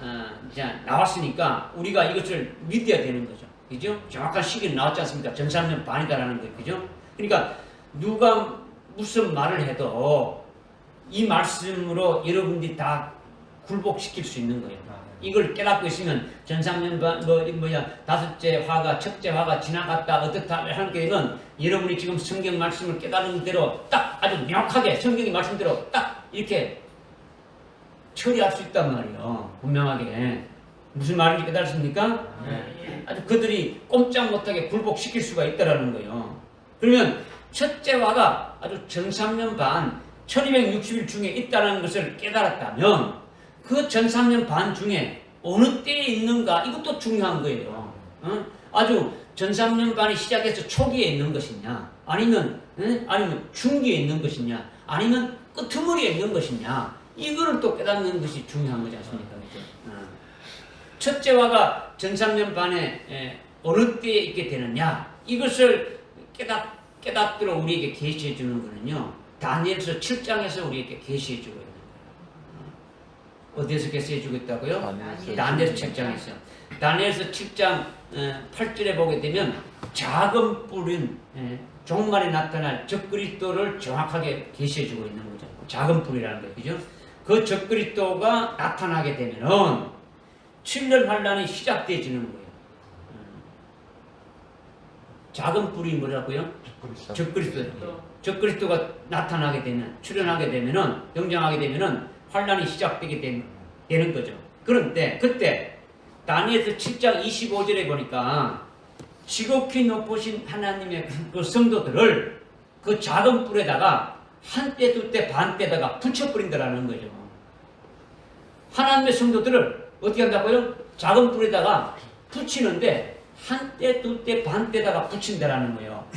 이제 나왔으니까 우리가 이것을 믿어야 되는 거죠. 그죠? 정확한 시기는 나왔지 않습니까? 전3년 반이다라는 거예요. 그죠? 그러니까 누가 무슨 말을 해도 이 말씀으로 여러분들이 다 굴복시킬 수 있는 거예요. 이걸 깨닫고 있으면 전3년 반, 다섯째 화가, 첫째 화가 지나갔다, 어떻다 하는 게는 여러분이 지금 성경 말씀을 깨달은 대로 딱 아주 명확하게 성경의 말씀대로 딱 이렇게 처리할 수 있단 말이에요. 분명하게. 무슨 말인지 깨달습니까? 아주 그들이 꼼짝 못하게 굴복시킬 수가 있다는 거예요. 그러면 첫째 화가 아주 전3년 반, 1260일 중에 있다는 것을 깨달았다면 그 전3년 반 중에 어느 때에 있는가 이것도 중요한 거예요. 아주 전3년 반이 시작해서 초기에 있는 것이냐 아니면 중기에 있는 것이냐 아니면 끄트머리에 있는 것이냐 이거를 또 깨닫는 것이 중요한 거지 않습니까? 첫째 화가 전3년 반에 어느 때에 있게 되느냐 이것을 깨닫도록 우리에게 계시해 주는 거는요 다니엘서 7장에서 우리에게 계시해 주고 있는 거예요. 어디에서 계시해 주고 있다고요? 다니엘서 7장에서. 다니엘서 7장 8절에 보게 되면 작은 뿔인 종말에 나타날 적그리스도를 정확하게 계시해 주고 있는 거죠. 작은 뿔이라는 거예요. 그죠? 그 적그리스도가 나타나게 되면은 7년 환란이 시작되어지는 거예요. 작은 뿔이 뭐라고요? 적그리스도. 적그리스도가 나타나게 되면, 출현하게 되면은, 등장하게 되면은 환란이 시작되게 되는 거죠. 그런데 그때 다니엘서 7장 25절에 보니까 지극히 높으신 하나님의 그 성도들을 그 작은 뿔에다가 한때, 두때, 반때다가 붙여버린다라는 거죠. 하나님의 성도들을 어떻게 한다고요? 작은 뿔에다가 붙이는데 한때, 두때, 반때다가 붙인다라는 거예요.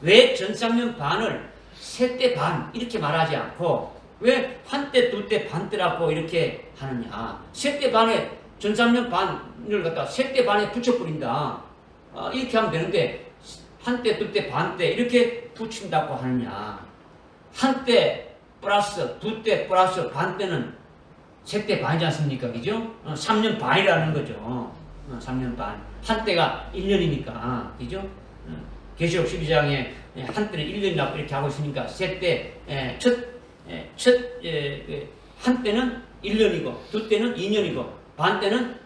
왜 전3년 반을 세때 반 이렇게 말하지 않고 왜 한때, 두때, 반때라고 이렇게 하느냐? 세때 반에 전3년 반을 갖다 세때 반에 붙여버린다. 이렇게 하면 되는데 한때, 두때, 반때 이렇게 붙인다고 하느냐? 한때 플러스 두때 플러스 반때는 세때 반이지 않습니까? 그죠? 3년 반이라는 거죠. 3년 반. 한때가 1년이니까. 그죠? 계시록 12장에 한때는 1년이라고 이렇게 하고 있으니까 세때 한때는 1년이고 두때는 2년이고 반때는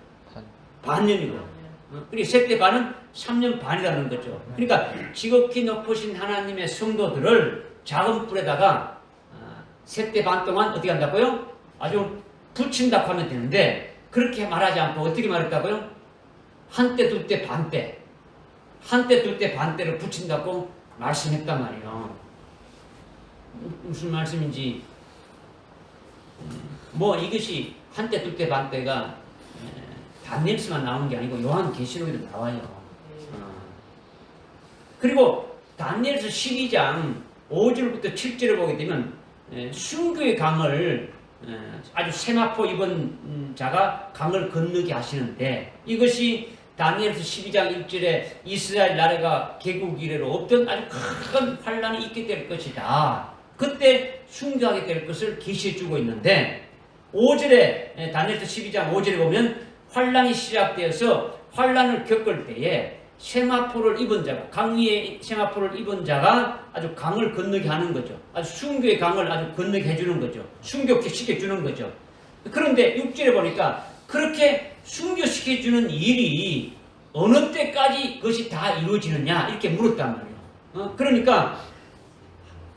반년이고 그리고 세때 반은 3년 반이라는 거죠. 그러니까 지극히 높으신 하나님의 성도들을 작은 불에다가 셋대 반 동안 어떻게 한다고요? 아주 붙인다고 하면 되는데 그렇게 말하지 않고 어떻게 말했다고요? 한때 둘때 반때 한때 둘때 반때를 붙인다고 말씀했단 말이에요. 무슨 말씀인지 뭐 이것이 한때 둘때 반때가 다니엘서만 나오는 게 아니고 요한계시록에도 나와요. 그리고 다니엘서 12장 5절부터 7절을 보게 되면 순교의 강을 아주 세마포 입은 자가 강을 건너게 하시는데 이것이 다니엘서 12장 1절에 이스라엘 나라가 개국 이래로 없던 아주 큰 환란이 있게 될 것이다. 그때 순교하게 될 것을 계시해 주고 있는데 5절에 다니엘서 12장 5절에 보면 환란이 시작되어서 환란을 겪을 때에 세마포를 입은 자가 강 위에 세마포를 입은 자가 아주 강을 건너게 하는 거죠. 아주 순교의 강을 아주 건너게 해주는 거죠. 순교시켜주는 거죠. 그런데 6절에 보니까 그렇게 순교시켜주는 일이 어느 때까지 그것이 다 이루어지느냐 이렇게 물었단 말이에요. 그러니까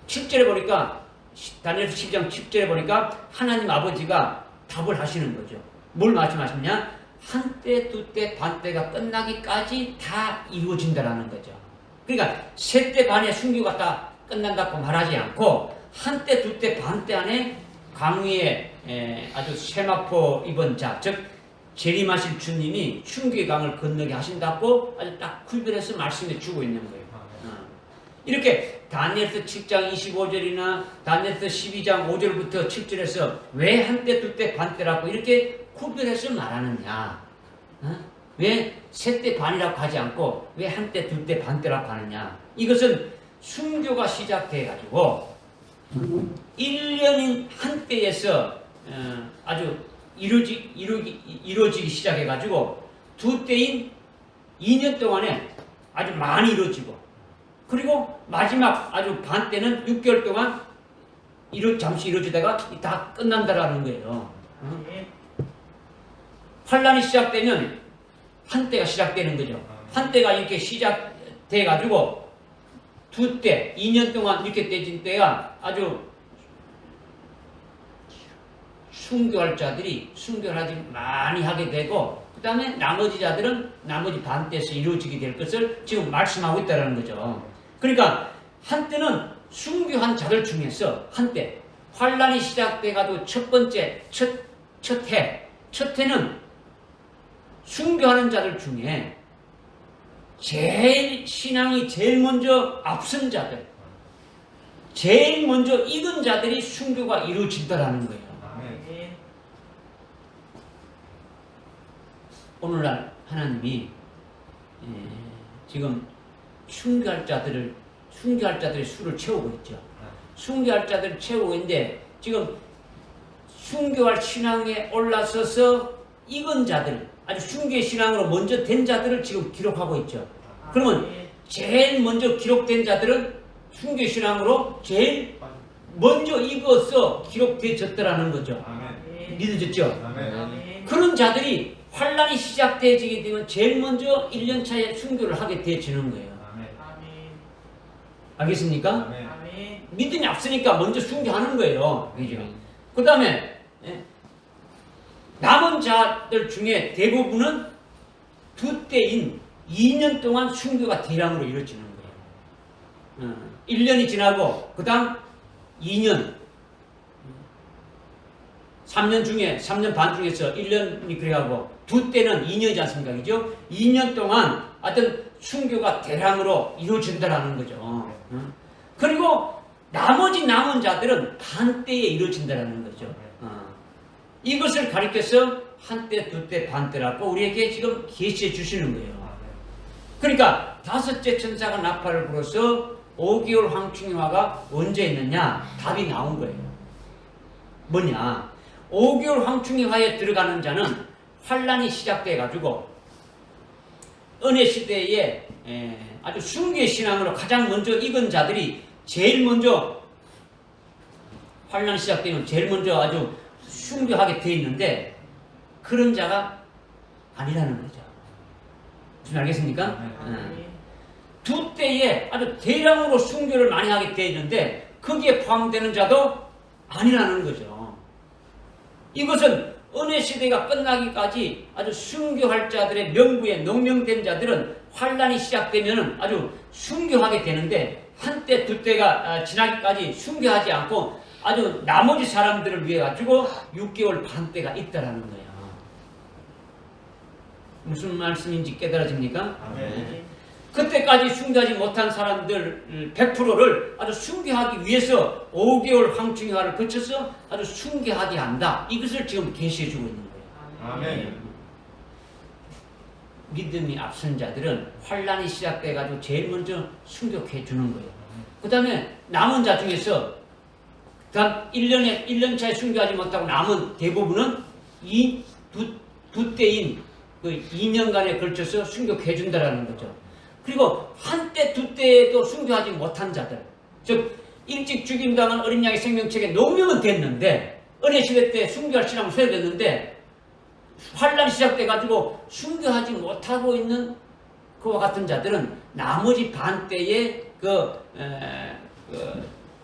7절에 보니까 다니엘서 12장 7절에 보니까 하나님 아버지가 답을 하시는 거죠. 뭘 말씀하시냐? 한때, 두때, 반때가 끝나기까지 다 이루어진다라는 거죠. 그러니까 셋때 반에 순교가 다 끝난다고 말하지 않고 한때, 두때, 반때 안에 강 위에 아주 세마포 입은 자, 즉 재림하실 주님이 순교의 강을 건너게 하신다고 아주 딱 구별해서 말씀해 주고 있는 거예요. 이렇게 다니엘서 7장 25절이나 다니엘서 12장 5절부터 7절에서 왜 한때, 두때, 반때라고 이렇게 구별해서 말하느냐? 왜 셋때 반이라고 하지 않고 왜 한때, 둘때, 반때라고 하느냐? 이것은 순교가 시작돼가지고 1년인 한때에서 아주 이루어지기 시작해가지고 두 때인 2년 동안에 아주 많이 이루어지고 그리고 마지막 아주 반 때는 6개월 동안 잠시 이루어지다가 다 끝난다라는 거예요. 환란이 시작되면 한때가 시작되는 거죠. 한때가 이렇게 시작돼가지고 두 때, 2년 동안 이렇게 떼진 때가 아주 순교할 자들이 순교를 아주 많이 하게 되고 그 다음에 나머지 자들은 나머지 반때에서 이루어지게 될 것을 지금 말씀하고 있다는 거죠. 그러니까 한때는 순교한 자들 중에서 한때 환란이 시작돼가지고 첫 번째 첫 해는 순교하는 자들 중에 신앙이 제일 먼저 앞선 자들, 제일 먼저 익은 자들이 순교가 이루어진다라는 거예요. 오늘날 하나님이 지금 순교할 자들의 수를 채우고 있죠. 순교할 자들을 채우고 있는데 지금 순교할 신앙에 올라서서 익은 자들, 아주 순교의 신앙으로 먼저 된 자들을 지금 기록하고 있죠. 그러면 제일 먼저 기록된 자들은 순교의 신앙으로 제일 먼저 익어서 기록되어졌더라는 거죠. 믿어졌죠? 그런 자들이 환란이 시작되어지게 되면 제일 먼저 1년 차에 순교를 하게 되어지는 거예요. 알겠습니까? 믿음이 앞서니까 먼저 순교하는 거예요. 그 다음에 남은 자들 중에 대부분은 두 때인 2년 동안 순교가 대량으로 이루어지는 거예요. 1년이 지나고 그 다음 2년 3년 중에 3년 반 중에서 1년이 그래가고 두 때는 2년이지 않습니까? 그죠? 2년 동안 어떤 순교가 대량으로 이루어진다라는 거죠. 그리고 나머지 남은 자들은 반때에 이루어진다라는 거죠. 이것을 가리켜서 한때, 두때, 반때라고 우리에게 지금 계시해 주시는 거예요. 그러니까 다섯째 천사가 나팔을 불어서 5개월 황충일화가 언제 있느냐? 답이 나온 거예요. 뭐냐? 5개월 황충일화에 들어가는 자는 환란이 시작돼가지고 은혜 시대에 아주 순교의 신앙으로 가장 먼저 익은 자들이 제일 먼저 환란이 시작되면 제일 먼저 아주 순교하게 돼 있는데 그런 자가 아니라는 거죠. 무슨 알겠습니까? 아멘. 두 때에 아주 대량으로 순교를 많이 하게 되는데 거기에 포함되는 자도 아니라는 거죠. 이것은 은혜 시대가 끝나기까지 아주 순교할 자들의 명부에 농명된 자들은 환란이 시작되면 아주 순교하게 되는데 한때 두 때가 지나기까지 순교하지 않고 아주 나머지 사람들을 위해 가지고 6개월 반 때가 있다라는 거예요. 무슨 말씀인지 깨달아집니까? 아멘. 그때까지 순교하지 못한 사람들 100%를 아주 순교하기 위해서 5개월 황충이화를 거쳐서 아주 순교하게 한다. 이것을 지금 계시해주고 있는 거예요. 아멘. 믿음이 앞선 자들은 환란이 시작돼가지고 제일 먼저 순교해 주는 거예요. 그 다음에 남은 자 중에서 다음 1년 차에 순교하지 못하고 남은 대부분은 이 두 때인 그 2년간에 걸쳐서 순교해 준다라는 거죠. 그리고 한때 두 때에도 순교하지 못한 자들, 즉 일찍 죽임당한 어린 양의 생명책에 농명은 됐는데 은혜 시대 때 순교할 신앙을 소외됐는데 환란이 시작돼가지고 순교하지 못하고 있는 그와 같은 자들은 나머지 반 때에 그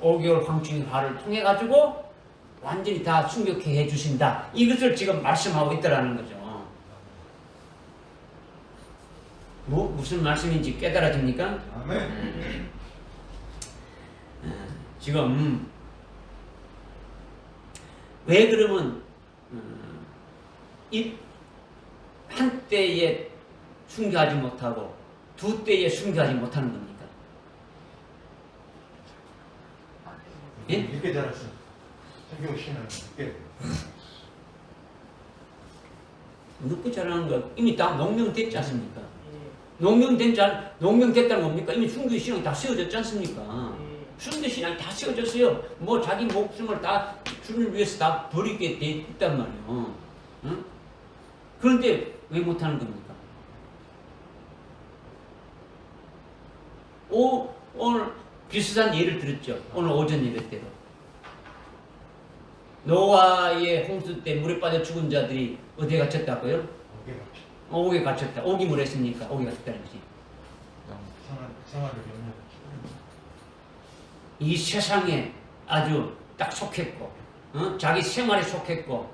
5개월 황충화를 통해 가지고 완전히 다 순교케 해주신다. 이것을 지금 말씀하고 있다라는 거죠. 무슨 말씀인지 깨달아집니까? 아멘. 지금 왜 그러면 이 한때에 순교하지 못하고 두 때에 순교하지 못하는 겁니까? 예? 이렇게 자랐어. 성경 신앙 이렇게. 늦게 자라는 거 이미 다 농명됐지 않습니까? 예. 농명됐다는 뭡니까? 이미 순교 신앙이 다 세워졌지 않습니까? 예. 순교 신앙이 다 세워졌어요. 뭐 자기 목숨을 다 주를 위해서 다 버리게 돼 있단 말이에요. 응? 그런데 왜 못하는 겁니까? 오늘 비슷한 예를 들었죠. 오늘 오전 예배 때도. 노아의 홍수 때 물에 빠져 죽은 자들이 어디에 갇혔다고요? 오케이. 옥에 갇혔다. 옥이 뭘 했습니까? 옥에 갇혔다는 거지. 생활을 영역. 이 세상에 아주 딱 속했고, 자기 생활에 속했고,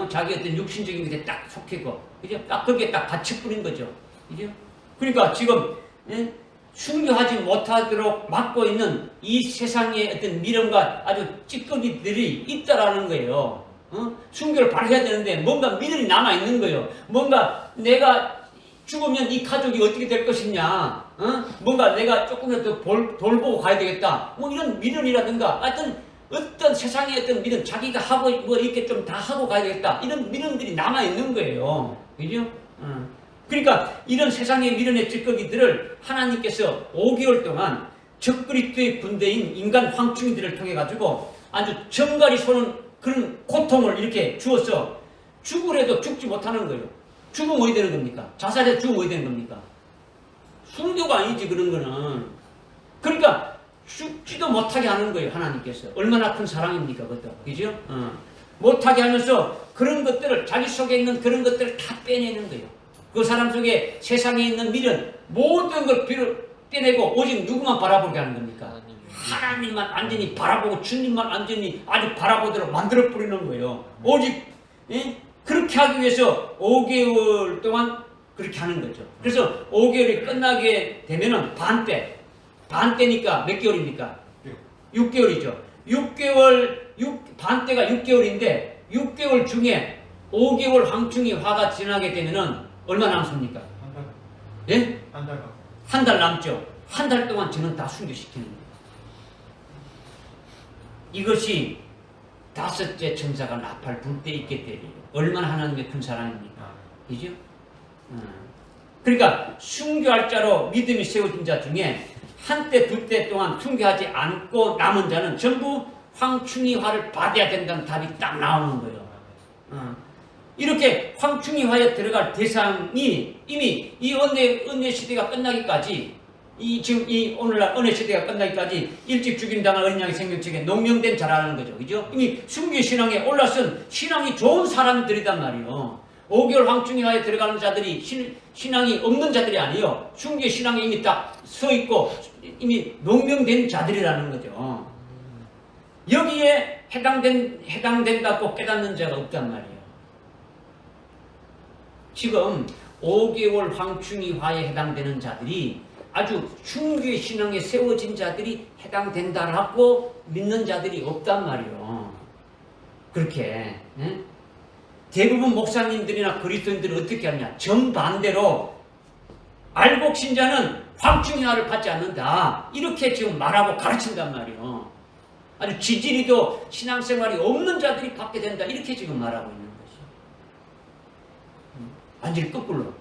자기 어떤 육신적인 것에 딱 속했고, 그죠? 딱 거기에 딱 갇혀버린 거죠. 그죠? 그러니까 지금, 순교하지 못하도록 막고 있는 이 세상의 어떤 미련과 아주 찌꺼기들이 있다라는 거예요. 순교를 바로 해야 되는데 뭔가 미련이 남아있는 거예요. 뭔가 내가 죽으면 이 가족이 어떻게 될 것이냐, 뭔가 내가 조금이라도 돌보고 가야 되겠다, 뭐 이런 미련이라든가 어떤 세상의 어떤 미련, 자기가 하고 뭐 이렇게 좀 다 하고 가야 되겠다, 이런 미련들이 남아있는 거예요. 그죠? 그러니까 이런 세상의 미련의 찌꺼기들을 하나님께서 5개월 동안 적그리스도의 군대인 인간 황충이들을 통해 가지고 아주 정갈이 쏘는 그런 고통을 이렇게 주어서 죽으래도 죽지 못하는 거예요. 죽으면 어디 되는 겁니까? 자살해서 죽으면 어디 되는 겁니까? 순교가 아니지, 그런 거는. 그러니까 죽지도 못하게 하는 거예요, 하나님께서. 얼마나 큰 사랑입니까, 그것도. 그죠? 못하게 하면서 그런 것들을, 자기 속에 있는 그런 것들을 다 빼내는 거예요. 그 사람 속에 세상에 있는 미련, 모든 걸 빼내고 오직 누구만 바라보게 하는 겁니까? 하나님만 완전히 바라보고 주님만 완전히 아주 바라보도록 만들어 버리는 거예요. 오직 그렇게 하기 위해서 5개월 동안 그렇게 하는 거죠. 그래서 5개월이 끝나게 되면은 반때니까 몇 개월입니까? 6개월이죠. 반때가 6개월인데 6개월 중에 5개월 황충이 화가 지나게 되면은 얼마 남습니까? 한 달. 예? 한 달. 한 달 남죠. 한 달 동안 저는 다 순교시키는 거예요. 이것이 다섯째 천사가 나팔 불 때 있게 되리요. 얼마나 하나님의 큰 사랑입니까? 그죠? 그러니까 순교할 자로 믿음이 세워진 자 중에 한때 두 때 동안 순교하지 않고 남은 자는 전부 황충이화를 받아야 된다는 답이 딱 나오는 거예요. 이렇게 황충이화에 들어갈 대상이 이미 이 은혜 시대가 끝나기까지, 지금 이 오늘날 은혜 시대가 끝나기까지 일찍 죽임당한 어린 양의 생명책에 농명된 자라는 거죠. 그죠? 이미 순교 신앙에 올라선 신앙이 좋은 사람들이단 말이에요. 5개월 황충이하에 들어가는 자들이 신앙이 없는 자들이 아니에요. 순교의 신앙이 이미 딱 서 있고 이미 농명된 자들이라는 거죠. 여기에 해당된다고 깨닫는 자가 없단 말이에요. 지금 5개월 황충이화에 해당되는 자들이 아주 순교의 신앙에 세워진 자들이 해당된다라고 믿는 자들이 없단 말이에요. 그렇게 대부분 목사님들이나 그리스도인들은 어떻게 하냐? 정반대로 알곡 신자는 황충이화를 받지 않는다 이렇게 지금 말하고 가르친단 말이에요. 아주 지지리도 신앙생활이 없는 자들이 받게 된다 이렇게 지금 말하고 있는 거죠. 완전히 거꾸로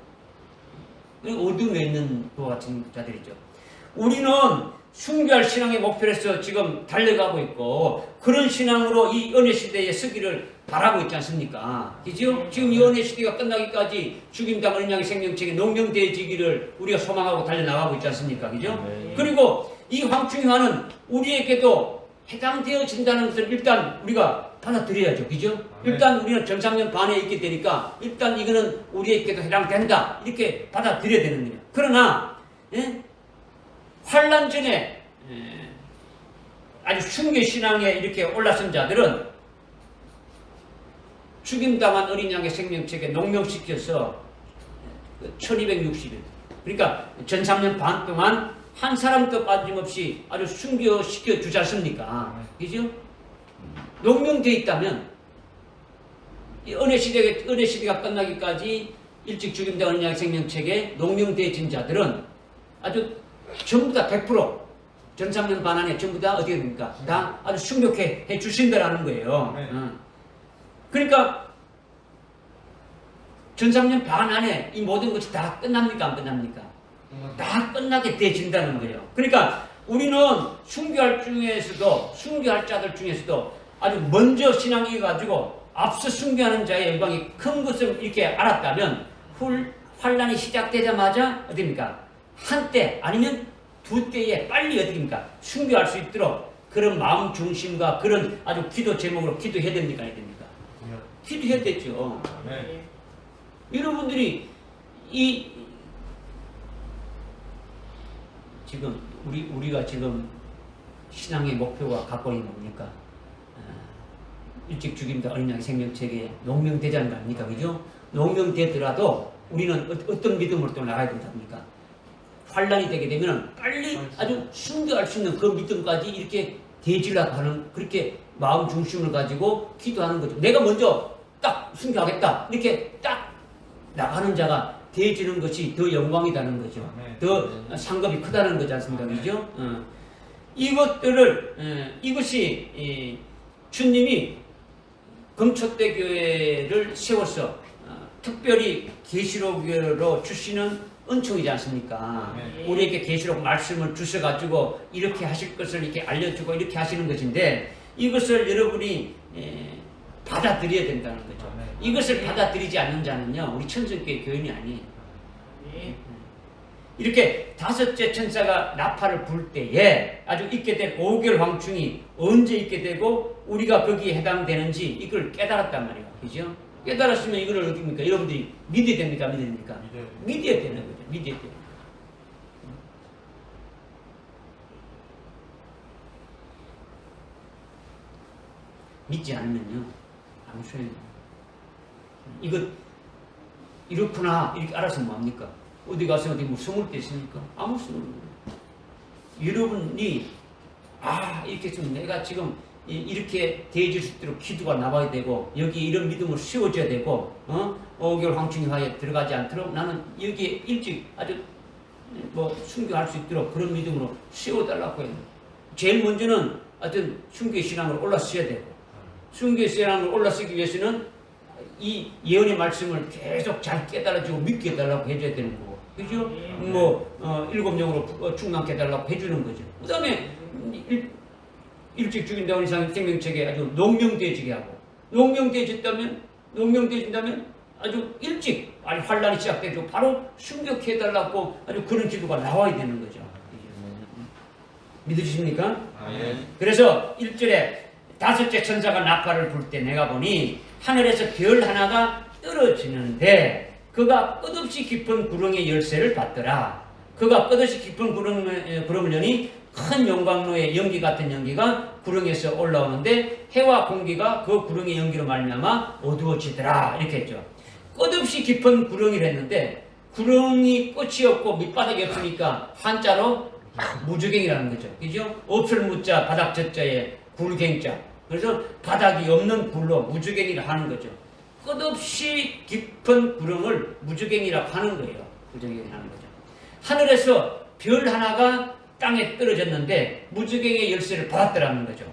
어둠에 있는 그와 같은 자들이죠. 우리는 순교할 신앙의 목표로 해서 지금 달려가고 있고 그런 신앙으로 이 은혜 시대에 서기를 바라고 있지 않습니까? 그죠? 지금 이 은혜 시대가 끝나기까지 죽임당 은양의 생명체계 농명되어지기를 우리가 소망하고 달려나가고 있지 않습니까? 그죠? 네. 그리고 이 황충이화는 우리에게도 해당되어진다는 것을 일단 우리가 받아들여야죠. 그죠? 일단 우리는 전상년 반에 있게 되니까 일단 이거는 우리에게도 해당된다. 이렇게 받아들여야 되는 거예요. 그러나 환란 전에 아주 순교 신앙에 이렇게 올라선 자들은 죽임당한 어린 양의 생명체계 농명시켜서 1260일 그러니까 전상년 반 동안 한 사람도 빠짐없이 아주 순교시켜 주지 않습니까? 그죠? 농명되어 있다면 이 은혜 시대가 끝나기까지 일찍 죽임당한 어린 양의 생명체계 농명되어진 자들은 아주 전부 다 100% 전상년 반 안에 전부 다 어떻게 됩니까? 다 아주 순교해 주신다라는 거예요. 네. 그러니까 전상년 반 안에 이 모든 것이 다 끝납니까? 안 끝납니까? 다 끝나게 되진다는 거예요. 그러니까 우리는 순교할 자들 중에서도 아주 먼저 신앙이 가지고 앞서 순교하는 자의 영광이 큰 것을 이렇게 알았다면 환란이 시작되자마자 어디입니까? 한때 아니면 두 때에 빨리 어디입니까? 순교할 수 있도록 그런 마음 중심과 그런 아주 기도 제목으로 기도해야 됩니까? 안 됩니까? 기도해야 되죠. 네. 여러분들이 지금 우리가 지금 신앙의 목표가 갖고 있는 뭡니까? 일찍 죽임당 어린 양의 생명체계에 농명되자는 거 아닙니까? 그죠? 농명되더라도 우리는 어떤 믿음으로 또 나가야 된답니까? 환란이 되게 되면 빨리 아주 순교할 수 있는 그 믿음까지 이렇게 대지려고 하는 그렇게 마음 중심을 가지고 기도하는 거죠. 내가 먼저 딱 순교하겠다 이렇게 딱 나가는 자가 대지는 것이 더 영광이라는 거죠. 더 상급이 크다는 거지 않습니까? 그죠? 이것이 주님이 금초대 교회를 세워서 특별히 계시록으로 주시는 은총이지 않습니까? 우리에게 계시록 말씀을 주셔가지고 이렇게 하실 것을 이렇게 알려주고 이렇게 하시는 것인데 이것을 여러분이 받아들여야 된다는 거죠. 이것을 받아들이지 않는 자는요 우리 천성교회 교인이 아니에요. 이렇게 다섯째 천사가 나팔을 불 때에 아주 있게 될 5개월 황충이 언제 있게 되고 우리가 거기에 해당되는지 이걸 깨달았단 말이에요. 그죠? 깨달았으면 이걸 어떻습니까? 여러분들이 믿어야 됩니까? 믿어야 됩니까? 믿어야 되는 거죠. 믿어야 돼요. 믿지 않으면요 아무 소용이 없어요. 이거 이렇구나 이렇게 알아서 뭐합니까? 어디 가서 어디 뭐 숨을 데 있습니까? 아무 소용이 없어요. 여러분이 이렇게 좀 내가 지금 이렇게 대해질 수 있도록 기도가 나와야 되고 여기 이런 믿음을 씌워줘야 되고 5개월 황충이화에 들어가지 않도록 나는 여기에 일찍 아주 순교할 수 있도록 그런 믿음으로 씌워달라고 해요. 제일 먼저는 하여튼 순교의 신앙을 올라서야 되고 순교의 신앙을 올라서기 위해서는 이 예언의 말씀을 계속 잘 깨달아주고 믿게 해달라고 해줘야 되는 거고 그죠? 일곱 영으로 충만케 해달라고 해주는 거죠. 그 다음에 일찍 죽인다는 이상 생명체계 아주 농명되어지게 하고 농명되어진다면 아주 일찍 환란이 시작되고 바로 순교케 해달라고 아주 그런 기도가 나와야 되는 거죠. 믿으십니까? 그래서 1절에 다섯째 천사가 나팔을 불 때 내가 보니 하늘에서 별 하나가 떨어지는데 그가 끝없이 깊은 구렁의 열쇠를 받더라. 그가 끝없이 깊은 구름을 여니 큰 용광로의 연기 같은 연기가 구렁에서 올라오는데 해와 공기가 그 구렁의 연기로 말미암아 어두워지더라. 이렇게 했죠. 끝없이 깊은 구렁이를 했는데 구렁이 끝이 없고 밑바닥이 없으니까 한자로 무주갱이라는 거죠. 그죠? 없을 무자, 바닥 젖자에 굴갱자. 그래서 바닥이 없는 굴로 무주갱이를 하는 거죠. 끝없이 깊은 구렁을 무주갱이라고 하는 거예요. 무주갱이라고 하는 거죠. 하늘에서 별 하나가 땅에 떨어졌는데 무주갱의 열쇠를 받았더라는 거죠.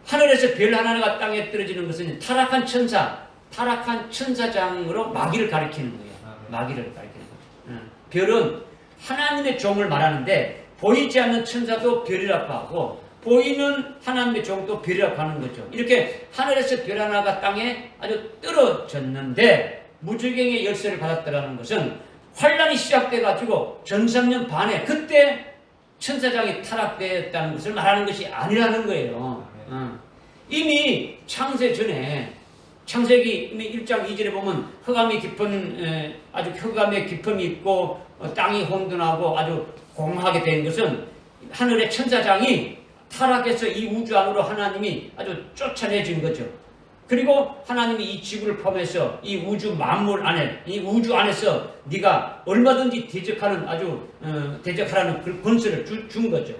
하늘에서 별 하나가 땅에 떨어지는 것은 타락한 천사장으로 마귀를 가리키는 거예요. 마귀를 가리키는 거죠. 별은 하나님의 종을 말하는데 보이지 않는 천사도 별이라고 하고 보이는 하나님의 종도 별이라고 하는 거죠. 이렇게 하늘에서 별 하나가 땅에 아주 떨어졌는데 무주갱의 열쇠를 받았다는 것은 환란이 시작돼가지고 전성년 반에 그때 천사장이 타락되었다는 것을 말하는 것이 아니라는 거예요. 이미 창세 전에 창세기 1장 2절에 보면 흑암이 깊은 아주 흑암의 깊음이 있고 땅이 혼돈하고 아주 공허하게 된 것은 하늘의 천사장이 타락해서 이 우주 안으로 하나님이 아주 쫓아내진 거죠. 그리고 하나님이 이 지구를 포함해서 이 우주 만물 안에 이 우주 안에서 네가 얼마든지 대적하는 아주 대적하라는 그 권세를 준 거죠.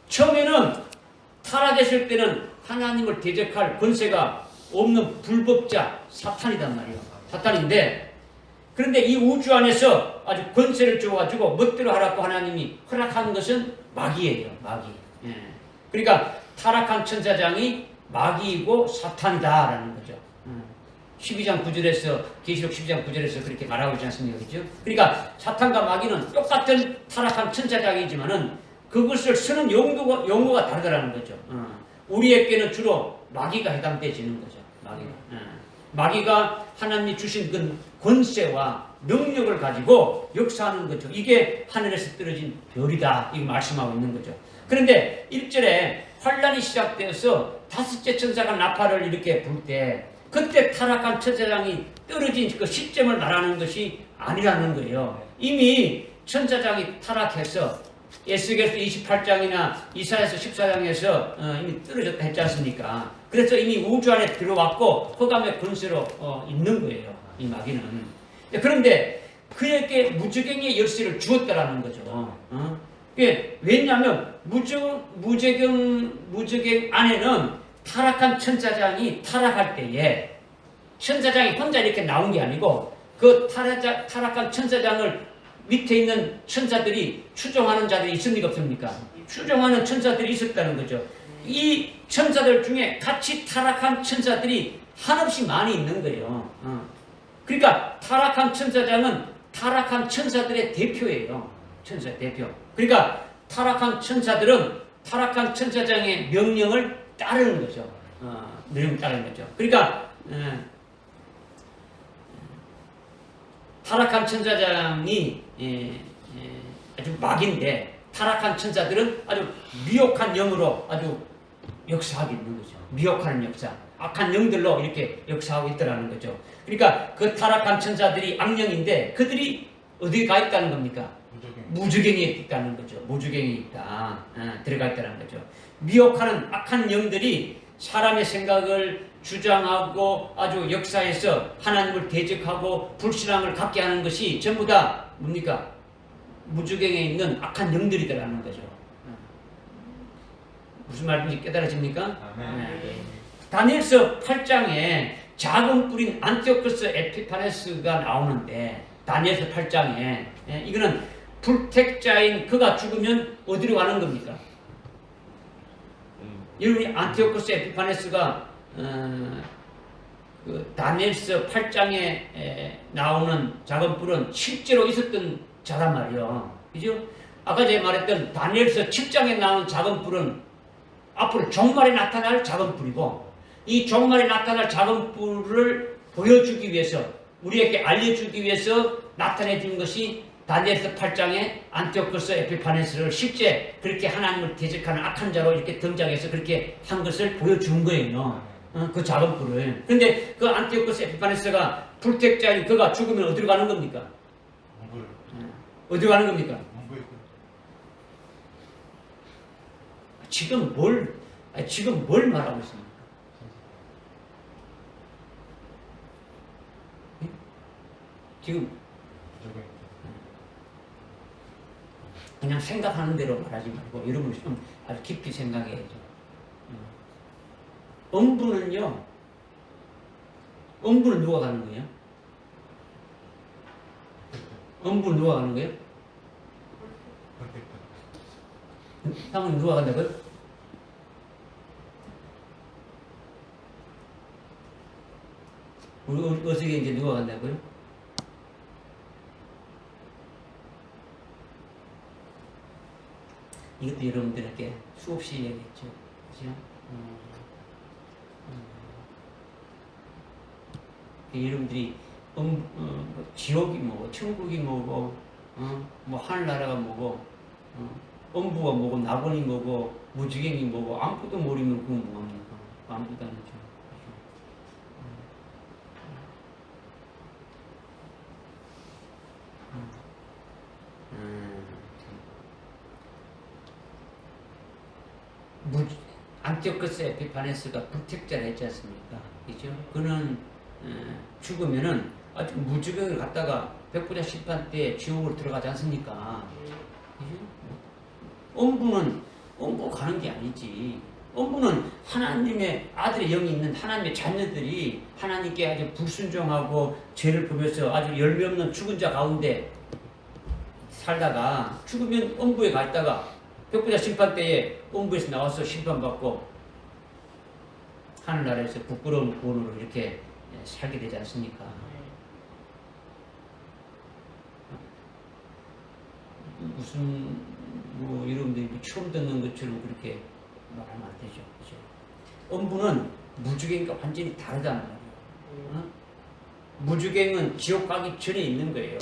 처음에는 타락했을 때는 하나님을 대적할 권세가 없는 불법자 사탄이단 말이에요. 사탄인데 그런데 이 우주 안에서 아주 권세를 줘가지고 멋대로 하라고 하나님이 허락한 것은 마귀예요. 마귀. 예. 그러니까 타락한 천사장이 마귀이고 사탄이다라는 거죠. 12장 9절에서 계시록 12장 9절에서 그렇게 말하고 있지 않습니까? 그렇죠? 그러니까 사탄과 마귀는 똑같은 타락한 천사장이지만은 그것을 쓰는 용어가 다르다라는 거죠. 우리에게는 주로 마귀가 해당되지는 거죠. 마귀가 하나님이 주신 그 권세와 능력을 가지고 역사하는 거죠. 이게 하늘에서 떨어진 별이다. 이거 말씀하고 있는 거죠. 그런데 1절에 환란이 시작되어서 다섯째 천사가 나팔을 이렇게 불 때 그때 타락한 천사장이 떨어진 그 시점을 말하는 것이 아니라는 거예요. 이미 천사장이 타락해서 에스겔서 28장이나 이사야서 14장에서 이미 떨어졌다 했지 않습니까? 그래서 이미 우주 안에 들어왔고 흑암의 권세로 있는 거예요. 이 마귀는. 그런데 그에게 무주갱의 열쇠를 주었다라는 거죠. 왜냐하면 무주갱 안에는 타락한 천사장이 타락할 때에 천사장이 혼자 이렇게 나온 게 아니고 그 타락한 천사장을 밑에 있는 천사들이 추종하는 자들이 있습니까? 없습니까? 추종하는 천사들이 있었다는 거죠. 이 천사들 중에 같이 타락한 천사들이 한없이 많이 있는 거예요. 그러니까 타락한 천사장은 타락한 천사들의 대표예요. 천사 대표. 그러니까 타락한 천사들은 타락한 천사장의 명령을 따르는 거죠. 명령을 따르는 거죠. 그러니까 타락한 천사장이 아주 마귀인데 타락한 천사들은 아주 미혹한 영으로 아주 역사하고 있는 거죠. 미혹하는 역사. 악한 영들로 이렇게 역사하고 있더라는 거죠. 그러니까 그 타락한 천사들이 악령인데 그들이 어디에 가 있다는 겁니까? 무주갱이에 있다는 거죠. 무주갱이 있다. 들어가 있다는 거죠. 미혹하는 악한 영들이 사람의 생각을 주장하고 아주 역사에서 하나님을 대적하고 불신앙을 갖게 하는 것이 전부 다 뭡니까? 무주갱에 있는 악한 영들이더라는 거죠. 무슨 말인지 깨달아집니까? 다니엘서 8장에 작은 뿔인 안티오코스 에피파네스가 나오는데 다니엘서 8장에 이거는 불택자인 그가 죽으면 어디로 가는 겁니까? 여러분이 안티오코스 에피파네스가 그 다니엘서 8장에 나오는 작은 뿔은 실제로 있었던 자란 말이요. 그죠? 아까 제가 말했던 다니엘서 7장에 나오는 작은 뿔은 앞으로 종말에 나타날 작은 뿔이고 이 종말에 나타날 작은 뿔을 보여주기 위해서 우리에게 알려주기 위해서 나타내 준 것이 다니엘서 8장에 안티오코스 에피파네스를 실제 그렇게 하나님을 대적하는 악한 자로 이렇게 등장해서 그렇게 한 것을 보여준 거예요. 그 작은 뿔을. 근데 그 안티오코스 에피파네스가 불택자인 그가 죽으면 어디로 가는 겁니까? 엉굴. 어디로 가는 겁니까? 엉굴. 지금 뭘 말하고 있습니까? 예? 지금 저기. 그냥 생각하는 대로 말하지 말고 여러분이 좀 아주 깊이 생각해야죠. 엄부는요, 엄부는 누가 가는 거예요? 엄부는 누가 가는 거예요? 사모님 누가 간다고요? 우리 어떻게 이제 누가 간다고요? 이것도 여러분들에게 수없이 얘기했죠. 그죠? 여러분들이 지옥이 뭐고 천국이 뭐고 뭐 하늘나라가 뭐고 엄부가 뭐고 낙원이 뭐고 무지갱이 뭐고 아무것도 모르면 그건 뭐합니까? 아무것도 안 하죠. 안티오코스 에피파네스가 불택자를 했지 않습니까? 그죠? 그는 죽으면은 아주 무지경을 갖다가 백부자 심판 때 지옥으로 들어가지 않습니까? 그죠? 엄부가 가는 게 아니지. 엄부는 하나님의 아들의 영이 있는 하나님의 자녀들이 하나님께 아주 불순종하고 죄를 범해서 아주 열매 없는 죽은 자 가운데 살다가 죽으면 엄부에 가 있다가 백부자 심판 때에 엄부에서 나와서 심판받고 하늘나라에서 부끄러운 구원으로 이렇게 살게 되지 않습니까? 무슨 뭐 여러분들이 처음 듣는 것처럼 그렇게 말하면 안 되죠. 그죠? 엄부는 무주갱과 완전히 다르단 말이에요. 무주갱은 지옥 가기 전에 있는 거예요.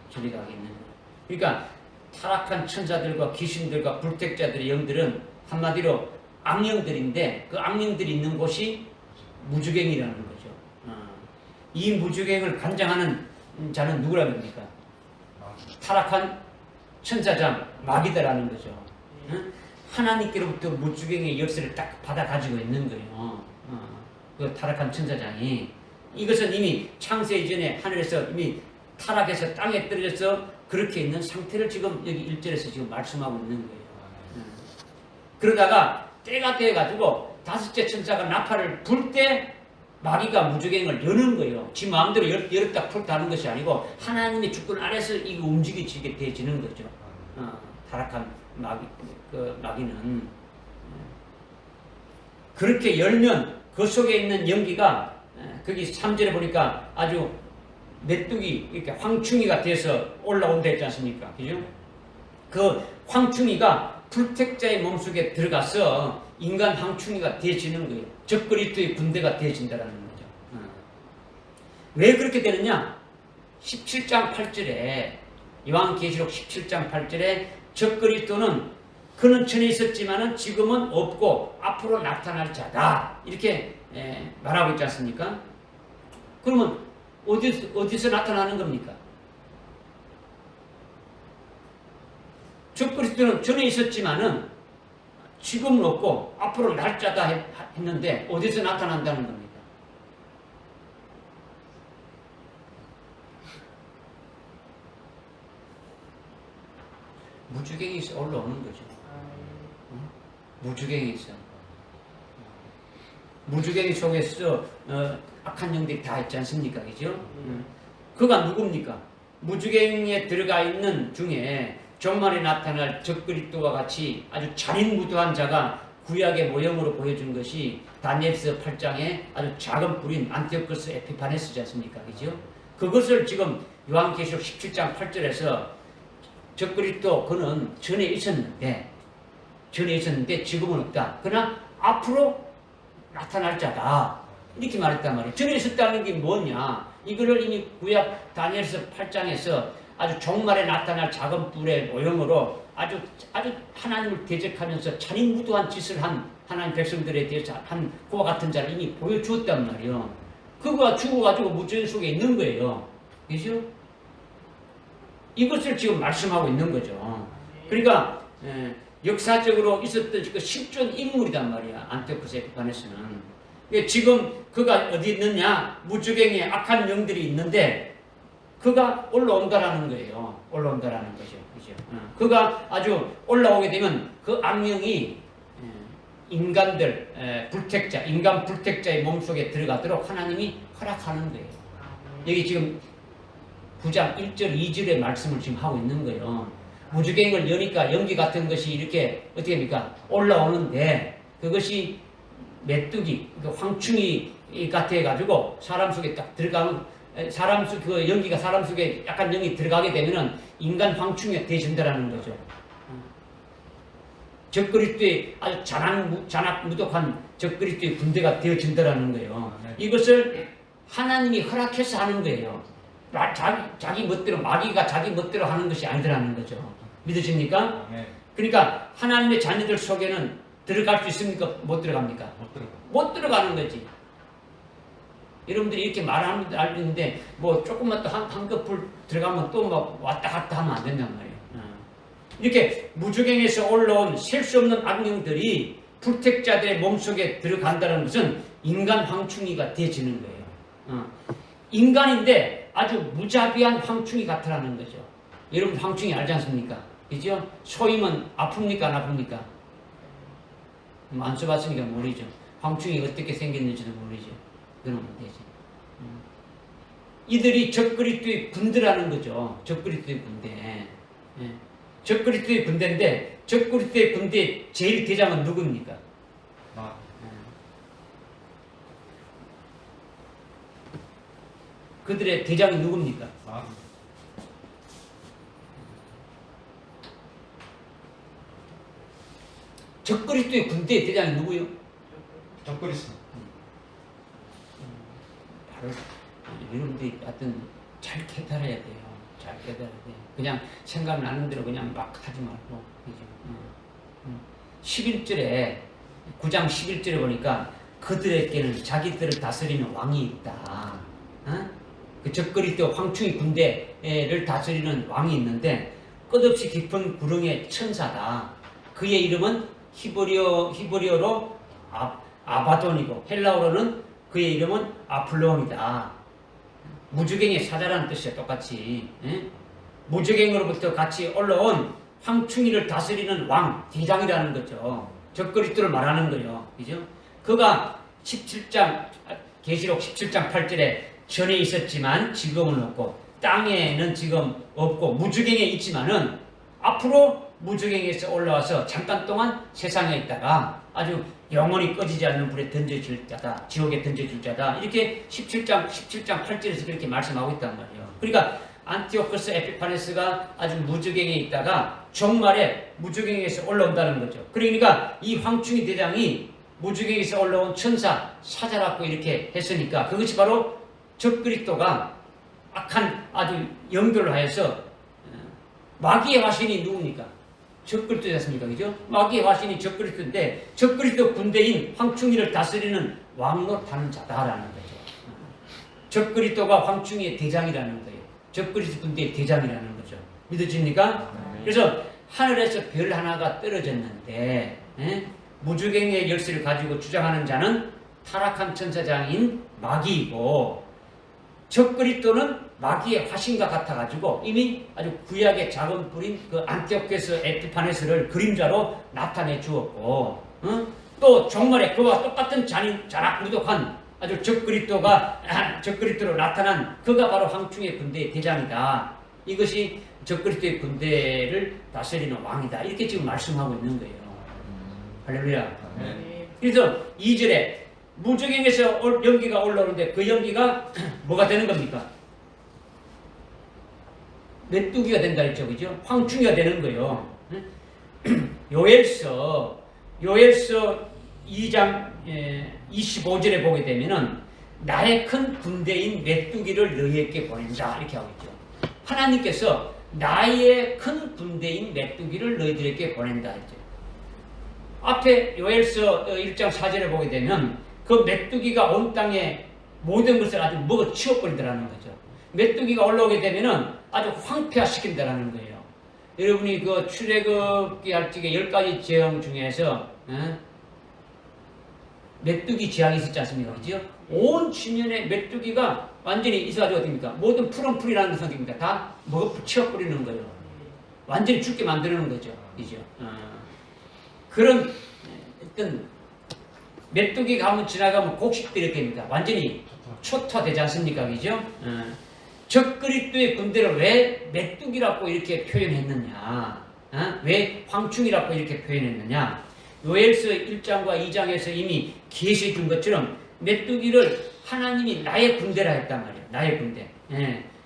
전에 가기 있는 거예요. 그러니까 타락한 천사들과 귀신들과 불택자들의 영들은 한마디로 악령들인데 그 악령들이 있는 곳이 무주갱이라는 거죠. 이 무주갱을 관장하는 자는 누구라는 겁니까? 타락한 천사장 마귀다라는 거죠. 하나님께로부터 무주갱의 열쇠를 딱 받아 가지고 있는 거예요. 그 타락한 천사장이 이것은 이미 창세 이전에 하늘에서 이미 타락해서 땅에 떨어져서 그렇게 있는 상태를 지금 여기 1절에서 지금 말씀하고 있는 거예요. 그러다가 때가 돼가지고 다섯째 천사가 나팔을 불 때 마귀가 무주갱을 여는 거예요. 지 마음대로 열었다 풀다 하는 것이 아니고 하나님의 주권 아래서 이거 움직이게 되어지는 거죠. 타락한 마귀는 그렇게 열면 그 속에 있는 연기가 거기 3절에 보니까 아주 메뚜기 이렇게 황충이가 돼서 올라온다 했지 않습니까? 그죠? 그 황충이가 불택자의 몸속에 들어가서 인간 황충이가 되어지는 거예요. 적그리스도의 군대가 되어진다는 거죠. 왜 그렇게 되느냐? 17장 8절에 요한계시록 17장 8절에 적그리스도는 그는 전에 있었지만은 지금은 없고 앞으로 나타날 자다 이렇게 말하고 있지 않습니까? 그러면 어디서 나타나는 겁니까? 적그리스도는 전에 있었지만은 지금은 없고 앞으로 날 자다 했는데 어디서 나타난다는 겁니까? 무주갱에서 올라오는 거죠. 무주갱에서. 무주갱이 속에서 악한 영들이 다 있지 않습니까? 그죠? 그가 누굽니까? 무주갱에 들어가 있는 중에 종말에 나타날 적그리스도와 같이 아주 잔인무도한 자가 구약의 모형으로 보여준 것이 다니엘서 8장에 아주 작은 뿔인 안티오코스 에피파네스지 않습니까? 그죠? 그것을 지금 요한계시록 17장 8절에서 적그리스도 그는 전에 있었는데 지금은 없다. 그러나 앞으로 나타날 자다. 이렇게 말했단 말이에요. 전에 있었다는 게 뭐냐? 이거를 이미 구약 다니엘서 8장에서 아주 종말에 나타날 작은 뿔의 모형으로 아주 하나님을 대적하면서 잔인무도한 짓을 한 하나님 백성들에 대해서 한 그와 같은 자를 이미 보여주었단 말이에요. 그거가 죽어가지고 무저갱 속에 있는 거예요. 그죠? 이것을 지금 말씀하고 있는 거죠. 그러니까 역사적으로 있었던 그 실존 인물이단 말이야. 안티오코스 에피파네스는. 그러니까 지금 그가 어디 있느냐? 무저갱에 악한 영들이 있는데 그가 올라온다라는 거예요. 올라온다라는 거죠. 그죠? 그가 아주 올라오게 되면 그 악령이 인간들, 불택자, 인간 불택자의 몸속에 들어가도록 하나님이 허락하는 거예요. 여기 지금 9장 1절, 2절의 말씀을 지금 하고 있는 거예요. 무저갱을 여니까 연기 같은 것이 이렇게 어떻게 됩니까? 올라오는데 그것이 메뚜기, 황충이 같아가지고 사람 속에 딱 들어가는 사람 속 그 연기가 사람 속에 약간 영이 들어가게 되면은 인간 황충이 되어진다라는 거죠. 적그리스도의 아주 잔악무독한 적그리스도의 군대가 되어진다라는 거예요. 이것을 하나님이 허락해서 하는 거예요. 자기 멋대로 마귀가 자기 멋대로 하는 것이 아니더라는 거죠. 믿으십니까? 그러니까 하나님의 자녀들 속에는 들어갈 수 있습니까? 못 들어갑니까? 못 들어가는 거지. 여러분들이 이렇게 말하는 알는데 뭐 조금만 또 한 거풀 들어가면 또 막 왔다 갔다 하면 안 된단 말이에요. 이렇게 무저갱에서 올라온 셀 수 없는 악령들이 불택자들의 몸속에 들어간다는 것은 인간 황충이가 되어지는 거예요. 인간인데 아주 무자비한 황충이 같으라는 거죠. 여러분 황충이 알지 않습니까? 그죠? 소임은 아픕니까? 안 아픕니까? 안 써봤으니까 모르죠. 황충이 어떻게 생겼는지도 모르죠. 그러면 되지. 이들이 적그리스도의 군대라는 거죠. 적그리스도의 군대. 적그리스도의 군대인데 적그리스도의 군대의 제일 대장은 누굽니까? 그들의 대장이 누굽니까? 적그리스도의 군대의 대장이 누구요? 적그리스도. 바로 여러분들이 하여튼 잘 깨달아야 돼요. 잘 깨달아야 돼요. 그냥 생각나는 대로 그냥 막 하지 말고. 11절에 9장 11절에 보니까 그들에게는 자기들을 다스리는 왕이 있다. 그 적그리스도 황충이 군대를 다스리는 왕이 있는데 끝없이 깊은 구렁의 천사다. 그의 이름은 히브리어로 아바돈이고 헬라어로는 그의 이름은 아플론이다. 무저갱의 사자라는 뜻이야. 똑같이. 무저갱으로부터 같이 올라온 황충이를 다스리는 왕, 대장이라는 거죠. 적그리스도를 말하는 거예요. 그죠? 그가 17장 계시록 17장 8절에 전에 있었지만 지금은 없고 땅에는 지금 없고 무저갱에 있지만은 앞으로 무저갱에서 올라와서 잠깐 동안 세상에 있다가 아주 영원히 꺼지지 않는 불에 던져질 자다. 지옥에 던져질 자다. 이렇게 17장 8절에서 그렇게 말씀하고 있단 말이에요. 그러니까 안티오코스 에피파네스가 아주 무저갱에 있다가 종말에 무저갱에서 올라온다는 거죠. 그러니까 이 황충이 대장이 무저갱에서 올라온 천사 사자라고 이렇게 했으니까 그것이 바로 적그리스도가 악한 아주 연결을 하여서 마귀의 화신이 누굽니까? 적그리스도였습니까? 그죠? 마귀의 화신이 적그리스도인데 적그리스도 군대인 황충이를 다스리는 왕노릇하는 자다라는 거죠. 적그리스도가 황충이의 대장이라는 거예요. 적그리스도 군대의 대장이라는 거죠. 믿어집니까? 그래서 하늘에서 별 하나가 떨어졌는데 무저갱의 열쇠를 가지고 주장하는 자는 타락한 천사장인 마귀이고 적그리스도는 마귀의 화신과 같아가지고 이미 아주 구약의 작은 뿌린 그 안티오코스 에피파네스를 그림자로 나타내 주었고 또 종말에 그와 똑같은 잔악무독한 아주 적그리스도로 나타난 그가 바로 황충의 군대의 대장이다. 이것이 적그리스도의 군대를 다스리는 왕이다. 이렇게 지금 말씀하고 있는 거예요. 할렐루야. 그래서 2절에 무저갱에서 연기가 올라오는데 그 연기가 뭐가 되는 겁니까? 메뚜기가 된다 했죠. 그죠? 황충이가 되는 거예요. 요엘서 2장 25절에 보게 되면은 나의 큰 군대인 메뚜기를 너희에게 보낸다 이렇게 하고 있죠. 하나님께서 나의 큰 군대인 메뚜기를 너희들에게 보낸다 했죠. 앞에 요엘서 1장 4절에 보게 되면 그 메뚜기가 온 땅에 모든 것을 아주 먹어 치워버리더라는 거죠. 메뚜기가 올라오게 되면은 아주 황폐화시킨다라는 거예요. 여러분이 그 출애굽기 할 적에 10가지 재앙 중에서 메뚜기 재앙이 있었지 않습니까? 그죠? 온 지면에 메뚜기가 완전히 있어가지고 어떻습니까? 모든 푸른 풀이라는 것은 어떻습니까? 다 먹어 치워버리는 거예요. 완전히 죽게 만드는 거죠. 그죠? 그런 어떤 메뚜기가 한번 지나가면 곡식들이 이렇게 됩니까? 완전히 초토화되지 않습니까? 그죠? 적 그리스도의 군대를 왜 메뚜기라고 이렇게 표현했느냐? 왜 황충이라고 이렇게 표현했느냐? 요엘서 1장과 2장에서 이미 계시해 준 것처럼 메뚜기를 하나님이 나의 군대라 했단 말이에요. 나의 군대.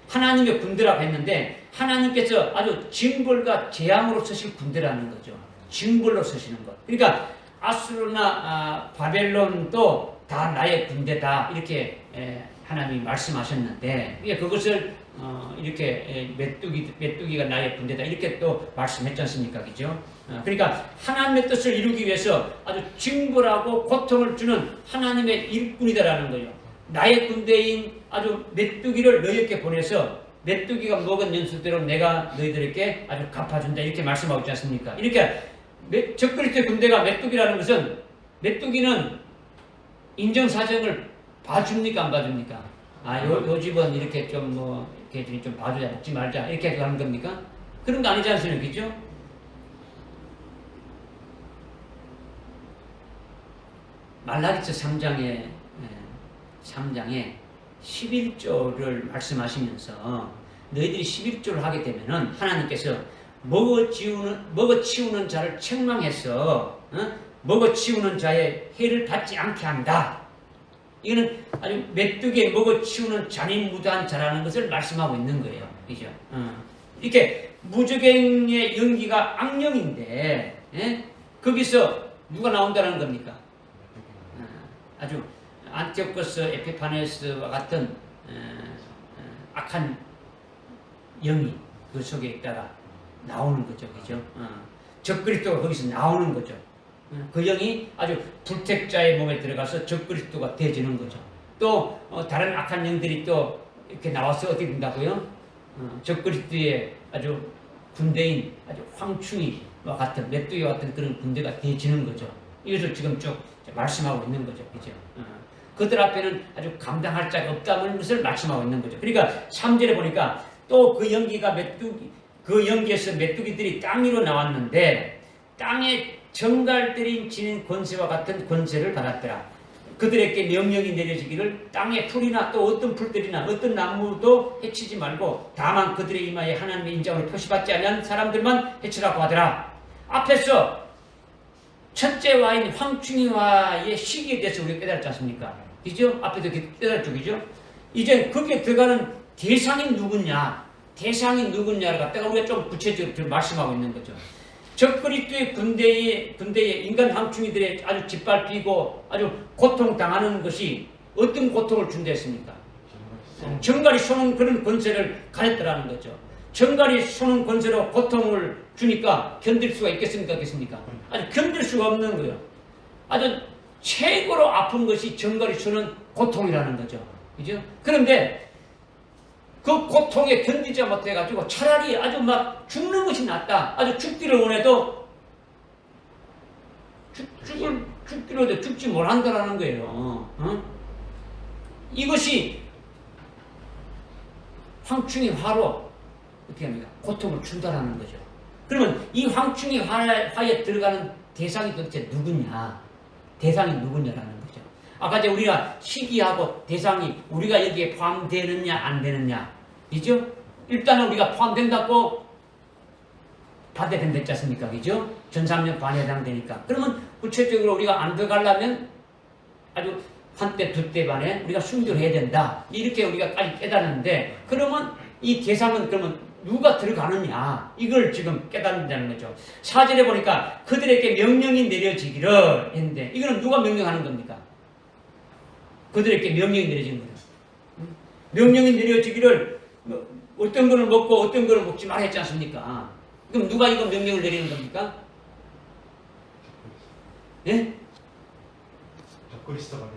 하나님의 군대라고 했는데 하나님께서 아주 징벌과 재앙으로 쓰실 군대라는 거죠. 징벌로 쓰시는 것. 그러니까 아수르나 바벨론도 다 나의 군대다 이렇게 하나님이 말씀하셨는데 그것을 이렇게 메뚜기가 나의 군대다 이렇게 또 말씀했지 않습니까? 그죠? 그러니까 하나님의 뜻을 이루기 위해서 아주 징벌하고 고통을 주는 하나님의 일꾼이다라는 거예요. 나의 군대인 아주 메뚜기를 너희에게 보내서 메뚜기가 먹은 연수대로 내가 너희들에게 아주 갚아준다 이렇게 말씀하고 있지 않습니까? 이렇게 적그리스도의 군대가 메뚜기라는 것은 메뚜기는 인정사정을 봐줍니까 안 봐줍니까? 요 집은 이렇게 좀 이렇게 좀 봐주자 먹지 말자 이렇게 하는 겁니까? 그런 거 아니지 않습니까? 그죠? 말라기서 3장에 11조를 말씀하시면서 너희들이 11조를 하게 되면은 하나님께서 먹어치우는 자를 책망해서 먹어치우는 자의 해를 받지 않게 한다. 이거는 아주 메뚜기에 먹어치우는 잔인무도한 자라는 것을 말씀하고 있는 거예요. 그죠? 이렇게 무적행의 연기가 악령인데 거기서 누가 나온다는 겁니까? 아주 안티오코스 에피파네스와 같은 악한 영이 그 속에 있다가 나오는 거죠. 그죠? 적그리스도가 거기서 나오는 거죠. 그 영이 아주 불택자의 몸에 들어가서 적그리스도가 되어지는 거죠. 또 다른 악한 영들이 또 이렇게 나와서 어떻게 된다고요? 적그리스도의 아주 군대인 아주 황충이와 같은 메뚜기와 같은 그런 군대가 되어지는 거죠. 이것을 지금 쭉 말씀하고 있는 거죠. 그죠? 그들 앞에는 아주 감당할 자가 없다는 것을 말씀하고 있는 거죠. 그러니까 3절에 보니까 또 그 연기가 그 연기에서 메뚜기들이 땅 위로 나왔는데 땅에 정갈들이 지닌 권세와 같은 권세를 받았더라. 그들에게 명령이 내려지기를 땅의 풀이나 또 어떤 풀들이나 어떤 나무도 해치지 말고 다만 그들의 이마에 하나님의 인장으로 표시받지 않은 사람들만 해치라고 하더라. 앞에서 첫째 와인 황충이와의 시기에 대해서 우리가 깨달았지 않습니까? 그죠? 앞에도 깨달았죠. 그죠? 이제 거기에 들어가는 대상이 누구냐? 대상이 누구냐를 갖다가 우리가 좀 구체적으로 말씀하고 있는 거죠. 적그리스도의 군대의 인간 황충이들의 아주 짓밟히고 아주 고통당하는 것이 어떤 고통을 준다 했습니까? 정갈이 쏘는 그런 권세를 가졌더라는 거죠. 정갈이 쏘는 권세로 고통을 주니까 견딜 수가 있겠습니까? 아주 견딜 수가 없는 거예요. 아주 최고로 아픈 것이 정갈이 쏘는 고통이라는 거죠. 그죠? 그런데 그 고통에 견디지 못해가지고 차라리 아주 막 죽는 것이 낫다. 아주 죽기를 원해도 죽기를 원해도 죽지 못한다라는 거예요. 이것이 황충이 화로 어떻게 합니까? 고통을 준다라는 거죠. 그러면 이 황충이 화에 들어가는 대상이 도대체 누구냐? 대상이 누구냐라는 거죠. 아까 이제 우리가 시기하고 대상이 우리가 여기에 포함되느냐 안 되느냐, 그죠? 일단은 우리가 포함된다고 받아야 된다지 않습니까? 그죠? 전 3년 반에 해당되니까. 그러면 구체적으로 우리가 안 들어가려면 아주 한때 두때 반에 우리가 순교를 해야 된다. 이렇게 우리가 까지 깨닫는데, 그러면 이 대상은 그러면 누가 들어가느냐, 이걸 지금 깨닫는다는 거죠. 4절에 보니까 그들에게 명령이 내려지기를 했는데, 이거는 누가 명령하는 겁니까? 그들에게 명령이 내려지는 거죠. 명령이 내려지기를 어떤 거를 먹고 어떤 거를 먹지 말라 했지 않습니까? 그럼 누가 이거 명령을 내리는 겁니까? 예? 적그리스도가 돼.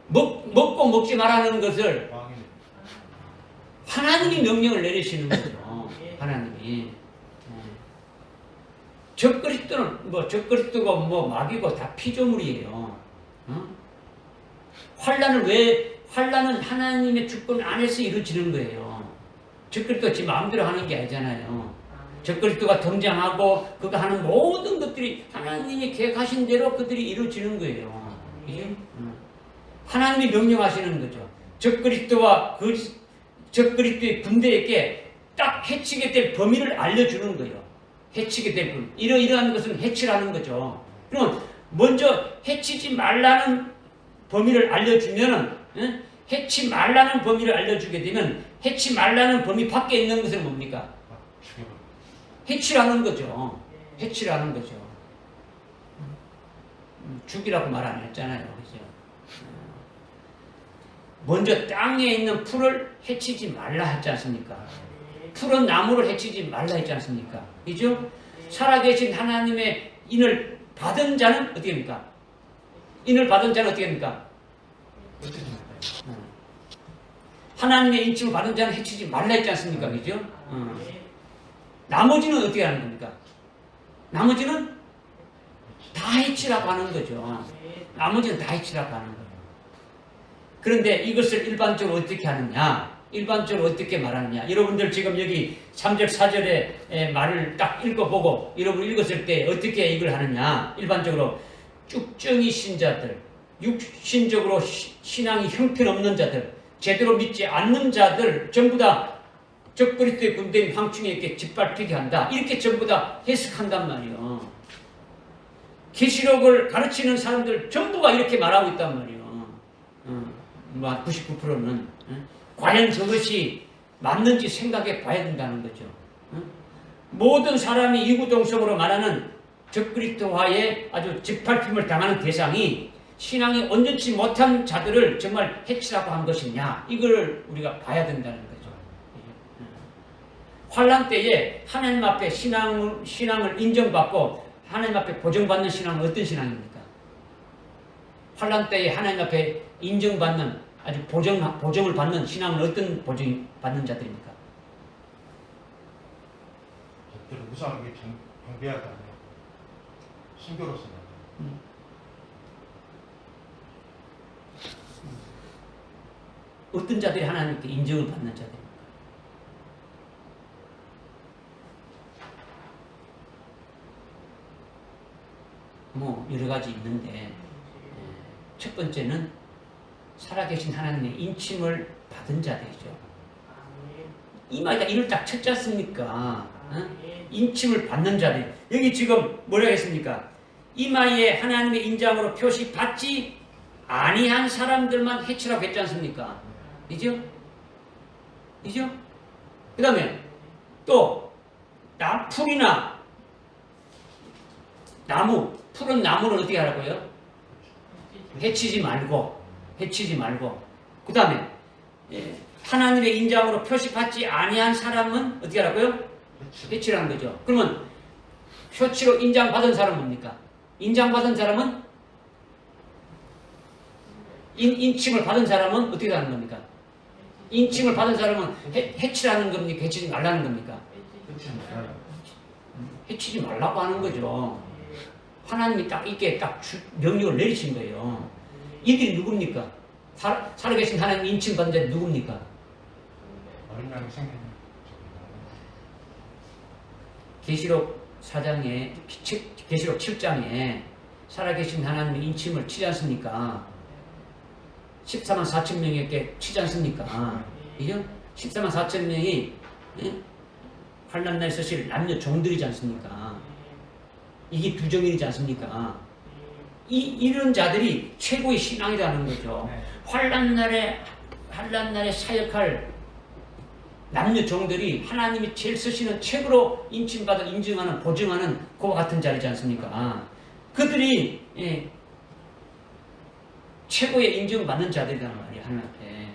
먹고 먹지 말라는 것을 왕이네. 하나님이 명령을 내리시는 거죠. 하나님이. 적그리스도는 적그리스도가 마귀고 다 피조물이에요. 환란은 하나님의 주권 안에서 이루어지는 거예요. 적그리스도가 지 마음대로 하는 게 아니잖아요. 적그리스도가 등장하고 그가 하는 모든 것들이 하나님이 계획하신 대로 그들이 이루어지는 거예요. 그죠? 하나님이 명령하시는 거죠. 적그리스도와 적그리스도의 군대에게 딱 해치게 될 범위를 알려주는 거예요. 해치게 될 범위. 이러한 것은 해치라는 거죠. 그럼 먼저 해치지 말라는 범위를 알려주면은, 해치 말라는 범위를 알려주게 되면 해치 말라는 범위 밖에 있는 것은 뭡니까? 죽여버려. 해치라는 거죠. 해치라는 거죠. 죽이라고 말 안 했잖아요. 그죠? 먼저 땅에 있는 풀을 해치지 말라 했지 않습니까? 풀은 나무를 해치지 말라 했지 않습니까? 그죠? 살아계신 하나님의 인을 받은 자는 어떻게 됩니까? 인을 받은 자는 어떻게 됩니까? 하나님의 인침을 받은 자는 해치지 말라 했지 않습니까? 그죠? 나머지는 어떻게 하는 겁니까? 나머지는 다 해치라고 하는 거죠. 나머지는 다 해치라고 하는 거예요. 그런데 이것을 일반적으로 어떻게 하느냐? 일반적으로 어떻게 말하느냐? 여러분들 지금 여기 3절, 4절의 말을 딱 읽어보고 여러분 읽었을 때 어떻게 이걸 하느냐? 일반적으로 쭉정이 신자들, 육신적으로 신앙이 형편없는 자들, 제대로 믿지 않는 자들 전부 다 적그리스도의 군대인 황충에게 짓밟히게 한다. 이렇게 전부 다 해석한단 말이에요. 계시록을 가르치는 사람들 전부가 이렇게 말하고 있단 말이에요. 99%는 과연 저것이 맞는지 생각해 봐야 된다는 거죠. 모든 사람이 이구동성으로 말하는 적그리스도와의 아주 짓밟힘을 당하는 대상이 신앙이 온전치 못한 자들을 정말 해치라고 한 것이냐, 이걸 우리가 봐야 된다는 거죠. 환란 때에 하나님 앞에 신앙을 인정받고 하나님 앞에 보정받는 신앙은 어떤 신앙입니까? 환란 때에 하나님 앞에 인정받는, 아주 보정을 받는 신앙은 어떤 보정 받는 자들입니까? 적들을 무사하게 경배하다 아니야. 순교로서 어떤 자들이 하나님께 인정을 받는 자들입니까? 여러 가지 있는데, 첫 번째는 살아계신 하나님의 인침을 받은 자들이죠. 이마에다 이를 딱 쳤지 않습니까? 인침을 받는 자들. 여기 지금 뭐라고 했습니까? 이마에 하나님의 인장으로 표시받지 아니한 사람들만 해치라고 했지 않습니까? 그죠? 그죠? 그 다음에 또 풀이나 나무, 풀은 나무를 어떻게 하라고요? 해치지 말고. 그 다음에 하나님의 인장으로 표시받지 아니한 사람은 어떻게 하라고요? 해치라는 거죠. 그러면 표치로 인장받은 사람은 뭡니까? 인장받은 사람은 인침을 받은 사람은 어떻게 하는 겁니까? 인침을 받은 사람은 해치라는 겁니까? 해치지 말라는 겁니까? 해치지 말라고 하는 거죠. 하나님이 딱 이렇게 딱 명령을 내리신 거예요. 이들이 누굽니까? 살아계신 하나님 인침 받은 자들이 누굽니까? 계시록 4장에, 계시록 7장에 살아계신 하나님의 인침을 치지 않습니까? 14만 4천 명에게 치지 않습니까? 그죠? 14만 4천 명이 환난날에 쓰실 남녀 종들이지 않습니까? 이게 두 정인이지 않습니까? 이런 자들이 최고의 신앙이라는 거죠. 환난날에 사역할 남녀 종들이 하나님이 제일 쓰시는 책으로 인침받아 인증하는, 보증하는 그와 같은 자리지 않습니까? 그들이 최고의 인정받는 자들이란 말이에요. 하나님 앞에.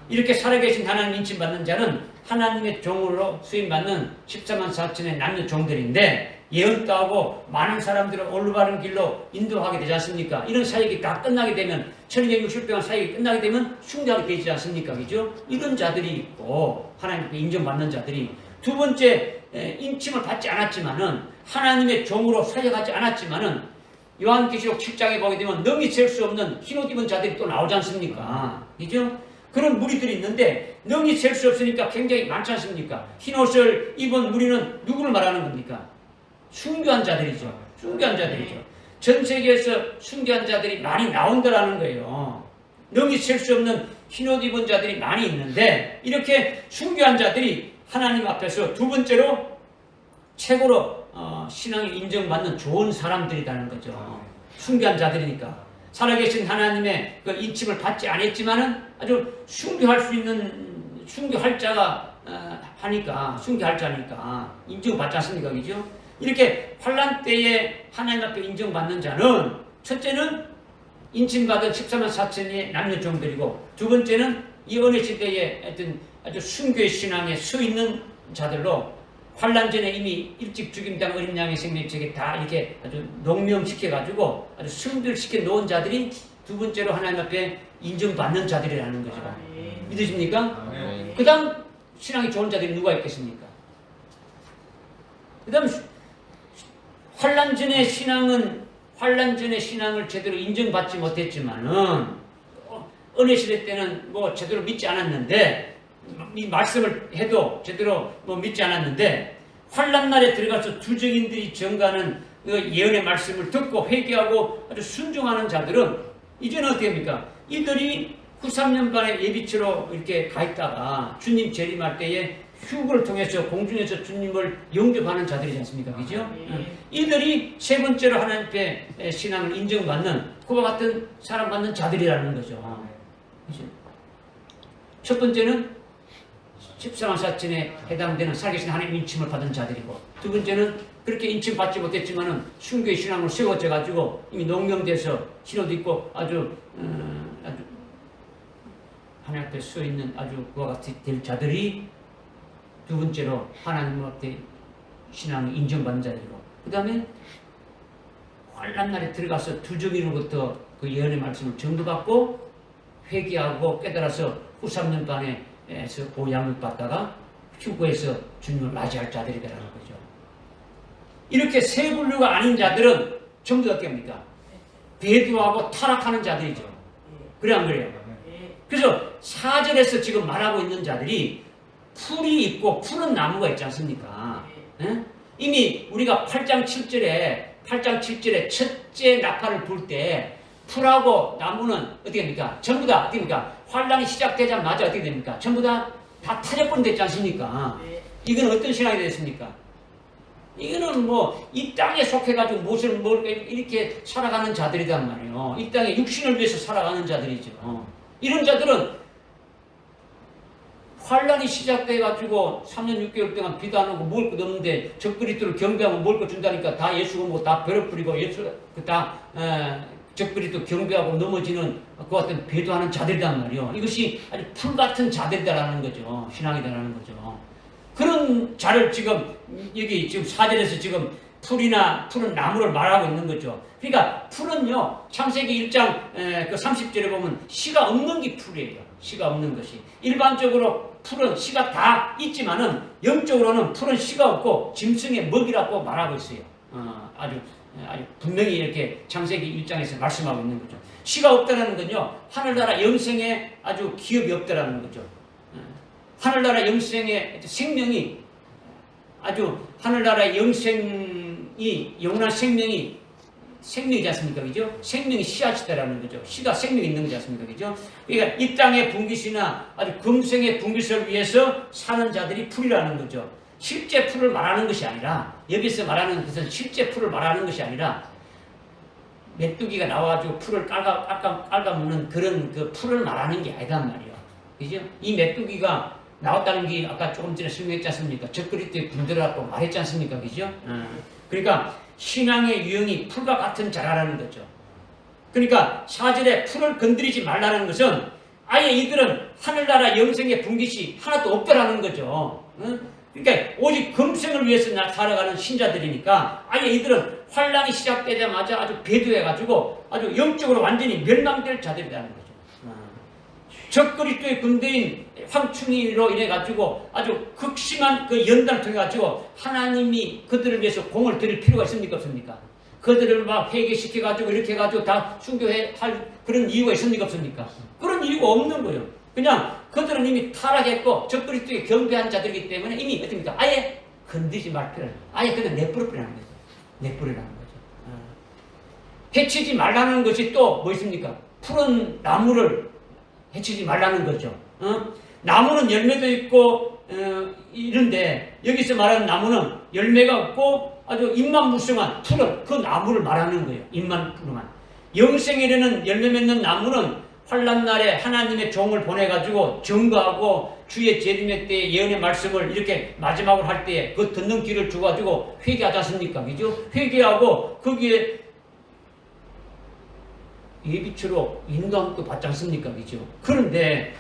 이렇게 살아계신 하나님 인침받는 자는 하나님의 종으로 수임받는 14만 4천의 남녀 종들인데, 예언 따고 많은 사람들을 올바른 길로 인도하게 되지 않습니까? 이런 사역이 다 끝나게 되면 1260병 사역이 끝나게 되면 숭배하게 되지 않습니까? 그죠? 이런 자들이 있고 하나님께 인정받는 자들이 두 번째 인침을 받지 않았지만은 하나님의 종으로 사역하지 않았지만은 요한계시록 7장에 보게 되면 능히 셀 수 없는 흰옷 입은 자들이 또 나오지 않습니까? 그죠? 그런 무리들이 있는데 능히 셀 수 없으니까 굉장히 많지 않습니까? 흰옷을 입은 무리는 누구를 말하는 겁니까? 순교한 자들이죠. 순교한 자들이죠. 전 세계에서 순교한 자들이 많이 나온다라는 거예요. 능히 셀 수 없는 흰옷 입은 자들이 많이 있는데 이렇게 순교한 자들이 하나님 앞에서 두 번째로 최고로 신앙이 인정받는 좋은 사람들이라는 거죠. 순교한 자들이니까. 살아계신 하나님의 그 인침을 받지 않았지만은 아주 순교할 수 있는 순교할 자가 하니까 순교할 자니까 인정받지 않습니까? 그죠? 이렇게 환난 때에 하나님 앞에 인정받는 자는 첫째는 인침받은 14만 4천의 남녀 종들이고 두 번째는 이 은혜 시대에 하여튼 아주 순교의 신앙에 서 있는 자들로 환난 전에 이미 일찍 죽임당 어린 양의 생명책에 다 이렇게 아주 농명시켜가지고 아주 순교시켜 놓은 자들이 두 번째로 하나님 앞에 인정받는 자들이라는 거죠. 믿으십니까? 그 다음 신앙이 좋은 자들이 누가 있겠습니까? 그 다음 환난 전의 신앙을 제대로 인정받지 못했지만은 은혜 시대 때는 뭐 제대로 믿지 않았는데 이 말씀을 해도 제대로 믿지 않았는데 환난 날에 들어가서 두 증인들이 전가하는 그 예언의 말씀을 듣고 회개하고 아주 순종하는 자들은 이제는 어떻게 합니까? 이들이 후 3년간의 예비치로 이렇게 가 있다가 주님 재림할 때에 휴거를 통해서 공중에서 주님을 영접하는 자들이지 않습니까? 그죠? 이들이 세 번째로 하나님 앞에 신앙을 인정받는 그와 같은 사랑받는 자들이라는 거죠. 그죠? 첫 번째는 14만 4천에 해당되는 살아계신 하나님 인침을 받은 자들이고 두 번째는 그렇게 인침받지 못했지만은 순교의 신앙을 세워져 가지고 이미 농명돼서 신호도 있고 아주 하나님 앞에 서 있는 아주 그와 같이 될 자들이 두 번째로 하나님 앞에 신앙을 인정받는 자들이고 그 다음에 환난 날에 들어가서 두 증인으로부터 그 예언의 말씀을 전도받고 회개하고 깨달아서 후 3년간에서 보양을 받다가 휴거에서 주님을 맞이할 자들이라는 거죠. 이렇게 세 분류가 아닌 자들은 전부 다 어떻게 합니까? 배도하고 타락하는 자들이죠. 그래 안 그래요? 그래서 4절에서 지금 말하고 있는 자들이 풀이 있고 푸른 나무가 있지 않습니까? 예? 이미 우리가 8장 7절에 첫째 나팔을 불 때 풀하고 나무는 어떻게 됩니까? 전부 다 어떻게 됩니까? 환란이 시작되자마자 어떻게 됩니까? 전부 다 타격권 됐지 않습니까? 이건 어떤 신앙이 됐습니까? 이거는 뭐 이 땅에 속해가지고 무엇을 이렇게 살아가는 자들이란 말이에요. 이 땅에 육신을 위해서 살아가는 자들이죠. 이런 자들은 환란이 시작돼가지고 3년 6개월 동안 비도 안 오고 먹을 것 없는데 적그리스도를 경배하면 먹을 것 준다니까 다 예수가 뭐 다 버려버리고 예수 다 적그리스도 경배하고 넘어지는 그 같은 배도하는 자들이란 말이에요. 이것이 아주 풀 같은 자들이다라는 거죠. 신앙이다라는 거죠. 그런 자를 지금 여기 지금 4절에서 지금 푸른 나무를 말하고 있는 거죠. 그러니까 풀은요, 창세기 1장 그 30절에 보면 씨가 없는 게 풀이에요. 씨가 없는 것이. 일반적으로 풀은 씨가 다 있지만은 영적으로는 풀은 씨가 없고 짐승의 먹이라고 말하고 있어요. 아주 분명히 이렇게 창세기 1장에서 말씀하고 있는 거죠. 씨가 없다는 건요, 하늘나라 영생에 아주 기업이 없다라는 거죠. 하늘나라 영생의 생명이 아주 하늘나라 영생이 영원한 생명이지 않습니까? 그죠? 생명이 씨앗이다라는 거죠. 씨가 생명이 있는 거지 않습니까? 그죠? 그러니까 이 땅의 분깃이나 아주 금생의 분깃을 위해서 사는 자들이 풀이라는 거죠. 실제 풀을 말하는 것이 아니라 여기서 말하는 것은 실제 풀을 말하는 것이 아니라 메뚜기가 나와가지고 풀을 깔아먹는 그런 그 풀을 말하는 게 아니란 말이에요. 그죠? 이 메뚜기가 나왔다는 게 아까 조금 전에 설명했지 않습니까? 적그리스도의 군대라고 말했지 않습니까? 그죠? 그러니까 신앙의 유형이 풀과 같은 자라라는 거죠. 그러니까 4절에 풀을 건드리지 말라는 것은 아예 이들은 하늘나라 영생의 분깃이 하나도 없다라는 거죠. 그러니까 오직 금생을 위해서 살아가는 신자들이니까 아예 이들은 환란이 시작되자마자 아주 배도해가지고 아주 영적으로 완전히 멸망될 자들이라는 거죠. 적그리스도의 군대인 황충이로 인해 가지고 아주 극심한 그 연단을 통해 가지고 하나님이 그들을 위해서 공을 들일 필요가 있습니까 없습니까? 그들을 막 회개시켜 가지고 이렇게 해 가지고 다 순교해 할 그런 이유가 있습니까 없습니까? 그런 이유가 없는 거예요. 그냥 그들은 이미 타락했고 적그리스도에 경배한 자들이기 때문에 이미 어떻습니까? 아예 건드지 말 필요는 아예 그냥 내버려버리라는 거죠. 내버리라는 거죠. 해치지 말라는 것이 또 뭐 있습니까? 푸른 나무를 해치지 말라는 거죠. 나무는 열매도 있고 이런데 여기서 말하는 나무는 열매가 없고 아주 잎만 무성한 푸른 그 나무를 말하는 거예요. 잎만 푸른한 영생에 이르는 열매 맺는 나무는 환난 날에 하나님의 종을 보내가지고 증거하고 주의 재림의 때에 예언의 말씀을 이렇게 마지막으로 할 때에 그 듣는 귀를 주가지고 회개하지 않습니까? 그죠? 회개하고 거기에 예비치로 인도함도 받지 않습니까? 그죠? 그런데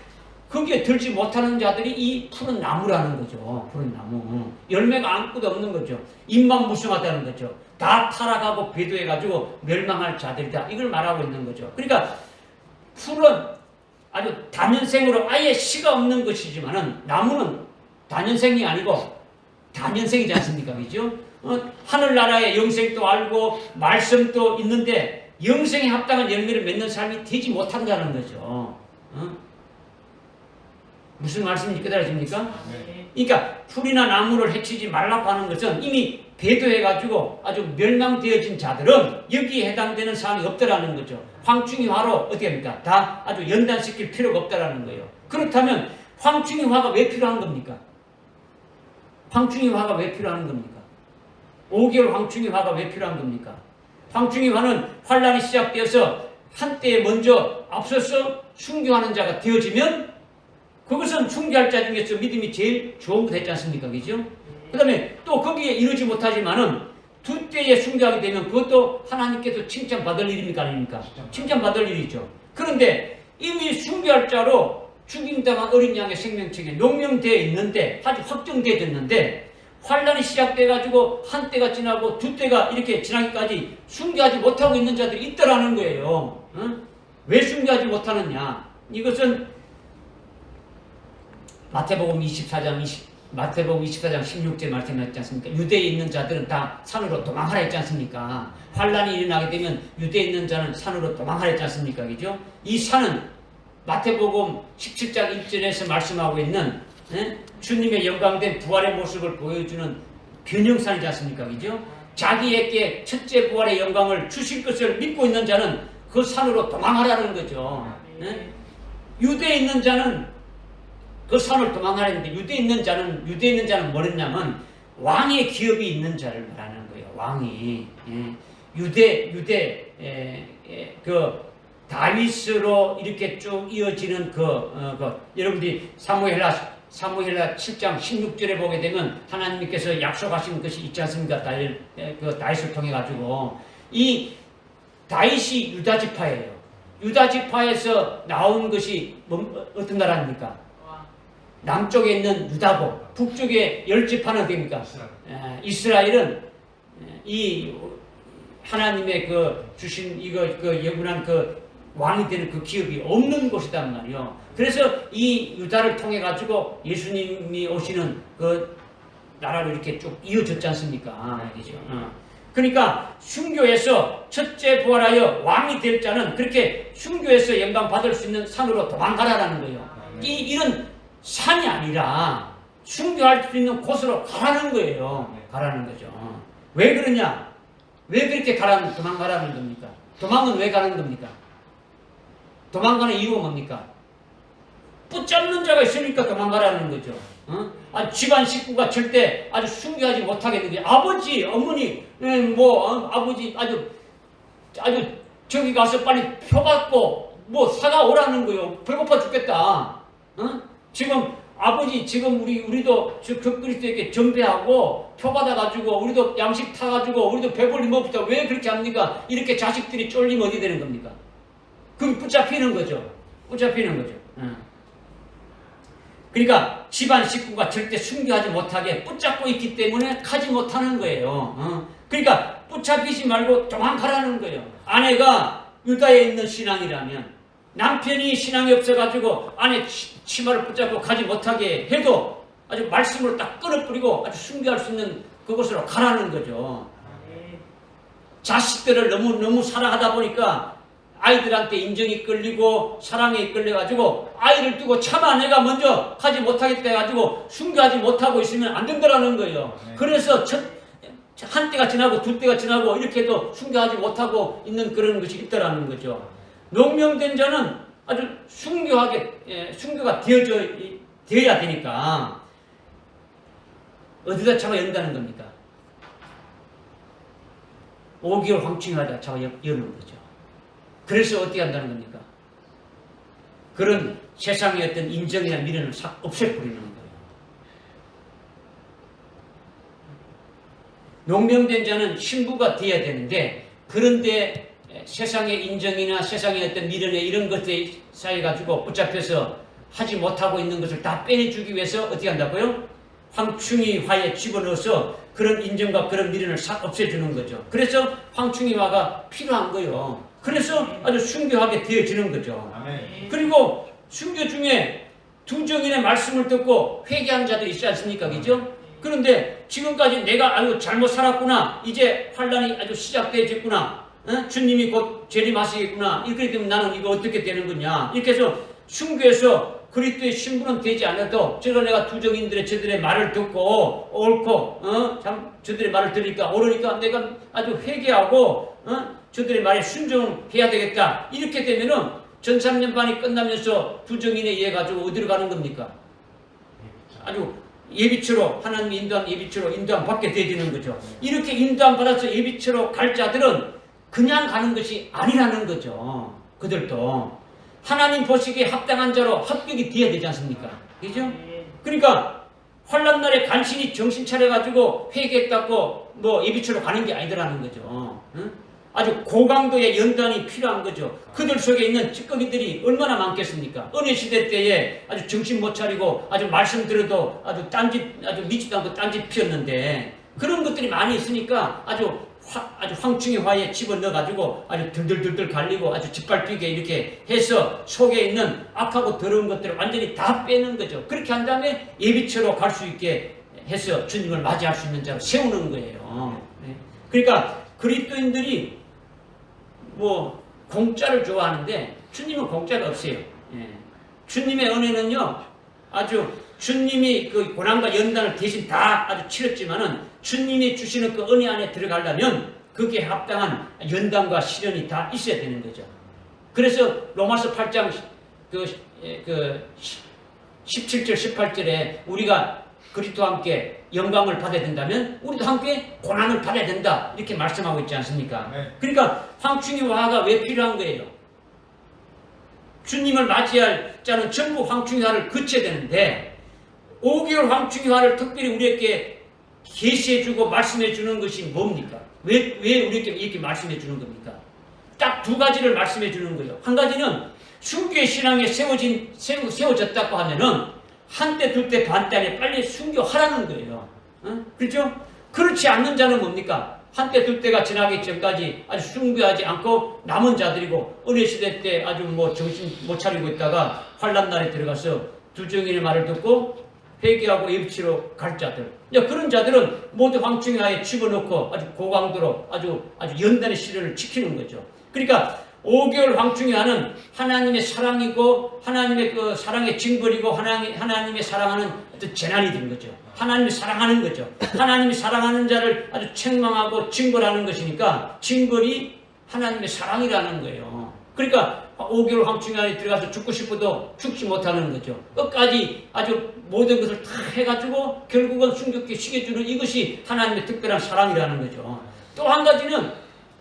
거기에 들지 못하는 자들이 이 푸른 나무라는 거죠. 푸른 나무. 열매가 아무것도 없는 거죠. 잎만 무성하다는 거죠. 다 타락하고 배도해가지고 멸망할 자들이다. 이걸 말하고 있는 거죠. 그러니까 풀은 아주 단연생으로 아예 씨가 없는 것이지만은 나무는 단연생이 아니고 단연생이지 않습니까? 그죠? 하늘나라의 영생도 알고 말씀도 있는데 영생에 합당한 열매를 맺는 삶이 되지 못한다는 거죠. 무슨 말씀인지 깨달아집니까? 그러니까 풀이나 나무를 해치지 말라고 하는 것은 이미 배도해가지고 아주 멸망되어진 자들은 여기에 해당되는 사항이 없다라는 거죠. 황충이화로 어떻게 합니까? 다 아주 연단시킬 필요가 없다라는 거예요. 그렇다면 황충이화가 왜 필요한 겁니까? 황충이화가 왜 필요한 겁니까? 5개월 황충이화가 왜 필요한 겁니까? 황충이화는 환란이 시작되어서 한때에 먼저 앞서서 순교하는 자가 되어지면 그것은 순교할 자 중에서 믿음이 제일 좋은 거 됐지 않습니까? 그죠? 그 다음에 또 거기에 이루지 못하지만은 두 때에 순교하게 되면 그것도 하나님께서 칭찬받을 일입니까? 아닙니까? 칭찬받을 일이죠. 그런데 이미 순교할 자로 죽임당한 어린 양의 생명책에 농명되어 있는데 아직 확정되어졌는데 환란이 시작돼가지고 한 때가 지나고 두 때가 이렇게 지나기까지 순교하지 못하고 있는 자들이 있더라는 거예요. 왜 순교하지 못하느냐? 이것은 마태복음 24장 16절 말씀했지 않습니까? 유대에 있는 자들은 다 산으로 도망하라 했지 않습니까? 환란이 일어나게 되면 유대에 있는 자는 산으로 도망하라 했지 않습니까? 그죠? 이 산은 마태복음 17장 1절에서 말씀하고 있는 주님의 영광된 부활의 모습을 보여주는 변형산이지 않습니까? 그죠? 자기에게 첫째 부활의 영광을 주실 것을 믿고 있는 자는 그 산으로 도망하라는 거죠. 유대에 있는 자는 그 산을 도망하려는데 유대에 있는 자는 뭐랬냐면 왕의 기업이 있는 자를 말하는 거예요. 왕이 그 다윗으로 이렇게 쭉 이어지는 여러분들이 사무엘하 7장 16절에 보게 되면 하나님께서 약속하신 것이 있지 않습니까? 다윗을 통해 가지고 이 다윗이 유다 지파예요. 유다 지파에서 나온 것이 어떤 나라입니까? 남쪽에 있는 유다고 북쪽에 10지파는 어디입니까? 이스라엘은 이 하나님의 그 주신 영원한 그 왕이 되는 그 기업이 없는 곳이단 말이요. 그래서 이 유다를 통해 가지고 예수님이 오시는 그 나라로 이렇게 쭉 이어졌지 않습니까? 그죠? 그러니까 순교에서 첫째 부활하여 왕이 될 자는 그렇게 순교에서 영광 받을 수 있는 산으로 도망가라라는 거예요. 이런 산이 아니라 순교할 수 있는 곳으로 가라는 거예요. 가라는 거죠. 왜 그러냐? 왜 그렇게 도망가라는 겁니까? 도망은 왜 가는 겁니까? 도망가는 이유가 뭡니까? 붙잡는 자가 있으니까 도망가라는 거죠. 집안 식구가 절대 아주 순교하지 못하게 되는 거예요. 아버지, 어머니, 아버지 아주 저기 가서 빨리 표 받고 사가 오라는 거예요. 배고파 죽겠다. 지금 아버지 우리도 적그리스도에게 전배하고 표 받아가지고 우리도 양식 타가지고 우리도 배불리 먹읍시다. 왜 그렇게 합니까? 이렇게 자식들이 쫄리면 어디 되는 겁니까? 그럼 붙잡히는 거죠. 그러니까 집안 식구가 절대 순교하지 못하게 붙잡고 있기 때문에 가지 못하는 거예요. 그러니까 붙잡히지 말고 도망가라는 거예요. 아내가 유다에 있는 신앙이라면 남편이 신앙이 없어가지고 아내 치마를 붙잡고 가지 못하게 해도 아주 말씀으로 딱 끊어뿌리고 아주 순교할 수 있는 그곳으로 가라는 거죠. 자식들을 너무 사랑하다 보니까 아이들한테 인정이 끌리고 사랑에 끌려가지고 아이를 두고 차마 내가 먼저 가지 못하겠다 해가지고 순교하지 못하고 있으면 안 된다라는 거예요. 그래서 한 때가 지나고 두 때가 지나고 이렇게 해도 순교하지 못하고 있는 그런 것이 있다라는 거죠. 농명된 자는 아주 순교가 되어야 되니까 어디다 차가 연다는 겁니까? 5개월 황충하다 차가 여는 거죠. 그래서 어떻게 한다는 겁니까? 그런 세상의 어떤 인정이나 미련을 싹 없애버리는 거예요. 농명된 자는 신부가 되어야 되는데 그런데 세상의 인정이나 세상의 어떤 미련에 이런 것들에 쌓여가지고 붙잡혀서 하지 못하고 있는 것을 다 빼주기 위해서 어떻게 한다고요? 황충이화에 집어넣어서 그런 인정과 그런 미련을 싹 없애주는 거죠. 그래서 황충이화가 필요한 거예요. 그래서 아주 순교하게 되어지는 거죠. 그리고 순교 중에 두 정인의 말씀을 듣고 회개한 자들이 있지 않습니까? 그죠? 그런데 지금까지 내가 아주 잘못 살았구나. 이제 환란이 아주 시작되어졌구나. 주님이 곧 재림하시겠구나. 이렇게 되면 나는 이거 어떻게 되는 거냐. 이렇게 해서 순교해서 그리스도의 신부는 되지 않아도 저런 내가 두 정인들의 저들의 말을 듣고 옳고 참 저들의 말을 들으니까 옳으니까 내가 아주 회개하고 저들의 말에 순종해야 되겠다. 이렇게 되면은 전 3년반이 끝나면서 두 정인에 의해 가지고 어디로 가는 겁니까? 아주 예비처로 하나님이 인도한 예비처로 인도함 받게 되어지는 거죠. 이렇게 인도함 받아서 예비처로 갈 자들은 그냥 가는 것이 아니라는 거죠. 그들도 하나님 보시기에 합당한 자로 합격이 되어야 되지 않습니까? 그죠? 그러니까 환란 날에 간신히 정신 차려가지고 회개했다고 뭐 예비처로 가는 게 아니더라는 거죠. 아주 고강도의 연단이 필요한 거죠. 그들 속에 있는 찌꺼기들이 얼마나 많겠습니까? 은혜 시대 때에 아주 정신 못 차리고 아주 말씀 들어도 아주 미치도 않고 딴짓 피웠는데 그런 것들이 많이 있으니까 아주 황충의 화에 집어넣어가지고 아주 들들들들 갈리고 아주 짓밟히게 이렇게 해서 속에 있는 악하고 더러운 것들을 완전히 다 빼는 거죠. 그렇게 한 다음에 예비처로 갈 수 있게 해서 주님을 맞이할 수 있는 자로 세우는 거예요. 그러니까 그리스도인들이 뭐 공짜를 좋아하는데 주님은 공짜가 없어요. 주님의 은혜는요 아주 주님이 그 고난과 연단을 대신 다 아주 치렀지만은 주님이 주시는 그 은혜 안에 들어가려면 거기에 합당한 연단과 시련이 다 있어야 되는 거죠. 그래서 로마서 8장 그 17절 18절에 우리가 그리스도와 함께 영광을 받아야 된다면 우리도 함께 고난을 받아야 된다 이렇게 말씀하고 있지 않습니까? 그러니까 황충이화가 왜 필요한 거예요? 주님을 맞이할 자는 전부 황충이화를 거쳐야 되는데 5개월 황충이화를 특별히 우리에게 계시해주고 말씀해주는 것이 뭡니까? 왜 우리에게 이렇게 말씀해주는 겁니까? 딱 두 가지를 말씀해주는 거예요. 한 가지는 순교의 신앙에 세워졌다고 하면은 한때, 둘때, 반때 안에 빨리 순교하라는 거예요. 그렇죠? 그렇지 않는 자는 뭡니까? 한때, 둘때가 지나기 전까지 아주 순교하지 않고 남은 자들이고 은혜 시대 때 아주 뭐 정신 못 차리고 있다가 환란 날에 들어가서 두 정인의 말을 듣고 회개하고 예비치로 갈 자들. 그런 자들은 모두 황충이화에 집어넣고 아주 고강도로 아주 연단의 시련을 지키는 거죠. 그러니까 5개월 황충이화는 하나님의 사랑이고 하나님의 그 사랑의 징벌이고 하나님의 사랑하는 어떤 재난이 된 거죠. 하나님이 사랑하는 거죠. 하나님이 사랑하는 자를 아주 책망하고 징벌하는 것이니까 징벌이 하나님의 사랑이라는 거예요. 그러니까 5개월 황충이화에 들어가서 죽고 싶어도 죽지 못하는 거죠. 끝까지 아주 모든 것을 다 해가지고 결국은 순교케 시켜주는 이것이 하나님의 특별한 사랑이라는 거죠. 또 한 가지는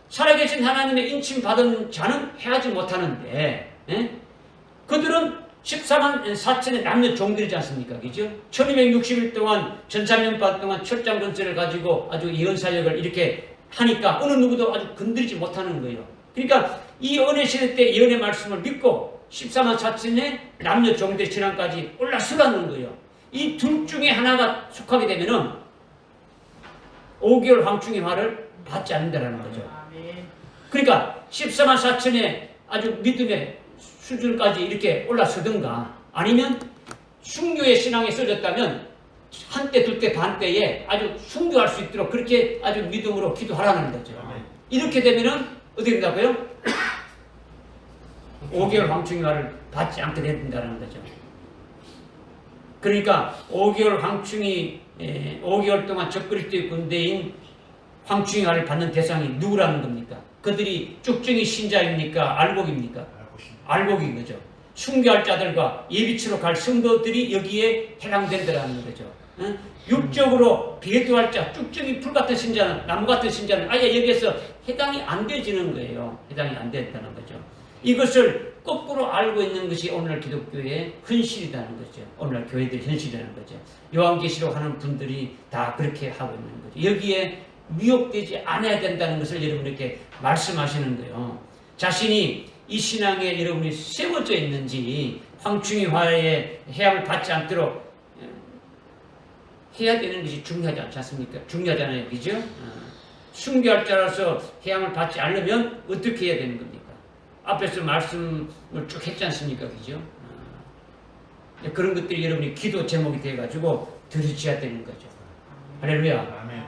살아계신 하나님의 인침 받은 자는 해하지 못하는데 그들은 14만 4천의 남녀 종들이지 않습니까? 그죠? 1260일 동안 전사년반 동안 철장 건설을 가지고 아주 예언사역을 이렇게 하니까 어느 누구도 아주 건드리지 못하는 거예요. 그러니까 이 은혜 시대 때 예언의 말씀을 믿고 14만 4천의 남녀 종대 신앙까지 올라서가는 거예요. 이 둘 중에 하나가 속하게 되면은 5개월 황충의 화를 받지 않는다라는 거죠. 아멘. 그러니까 14만 4천의 아주 믿음의 수준까지 이렇게 올라서든가 아니면 순교의 신앙에 써졌다면 한때 둘때 반때에 아주 순교할 수 있도록 그렇게 아주 믿음으로 기도하라는 거죠. 이렇게 되면은 어떻게 된다고요? 5개월 황충이화를 받지 않게 된다는 거죠. 그러니까 5개월 황충이 5개월 동안 적그리스도의 군대인 황충이화를 받는 대상이 누구라는 겁니까? 그들이 쭉정이 신자입니까? 알곡입니까? 알곡인 거죠. 순교할 자들과 예비치로 갈 성도들이 여기에 해당된다는 거죠. 응? 육적으로 비교할 자, 쭉정이 풀 같은 신자는, 나무 같은 신자는 아예 여기에서 해당이 안 되지는 거예요. 해당이 안 된다는 거죠. 이것을 거꾸로 알고 있는 것이 오늘날 기독교의 현실이라는 거죠. 오늘날 교회들의 현실이라는 거죠. 요한계시록 하는 분들이 다 그렇게 하고 있는 거죠. 여기에 미혹되지 않아야 된다는 것을 여러분에게 말씀하시는 거예요. 자신이 이 신앙에 여러분이 세워져 있는지 황충이화의 해함을 받지 않도록 해야 되는 것이 중요하지 않지 않습니까? 중요하잖아요. 그죠? 순교할 자로서 해함을 받지 않으면 어떻게 해야 되는 겁니까? 앞에서 말씀을 쭉 했지 않습니까? 그죠? 그런 것들이 여러분이 기도 제목이 되어가지고 들으셔야 되는 거죠. 할렐루야. 아멘.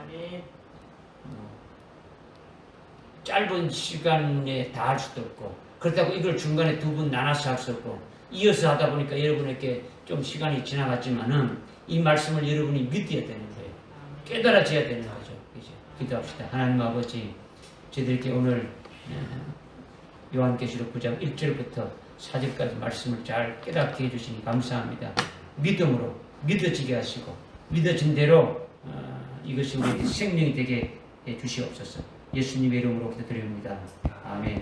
짧은 시간에 다 할 수도 없고 그렇다고 이걸 중간에 두 분 나눠서 할 수 없고 이어서 하다 보니까 여러분에게 좀 시간이 지나갔지만은 이 말씀을 여러분이 믿어야 되는 거예요. 깨달아져야 되는 거죠. 그죠? 기도합시다. 하나님 아버지, 저희들께 오늘 요한계시록 9장 1절부터 4절까지 말씀을 잘 깨닫게 해주시니 감사합니다. 믿음으로 믿어지게 하시고 믿어진 대로 이것이 우리 생명이 되게 해 주시옵소서. 예수님의 이름으로 기도드립니다. 아멘.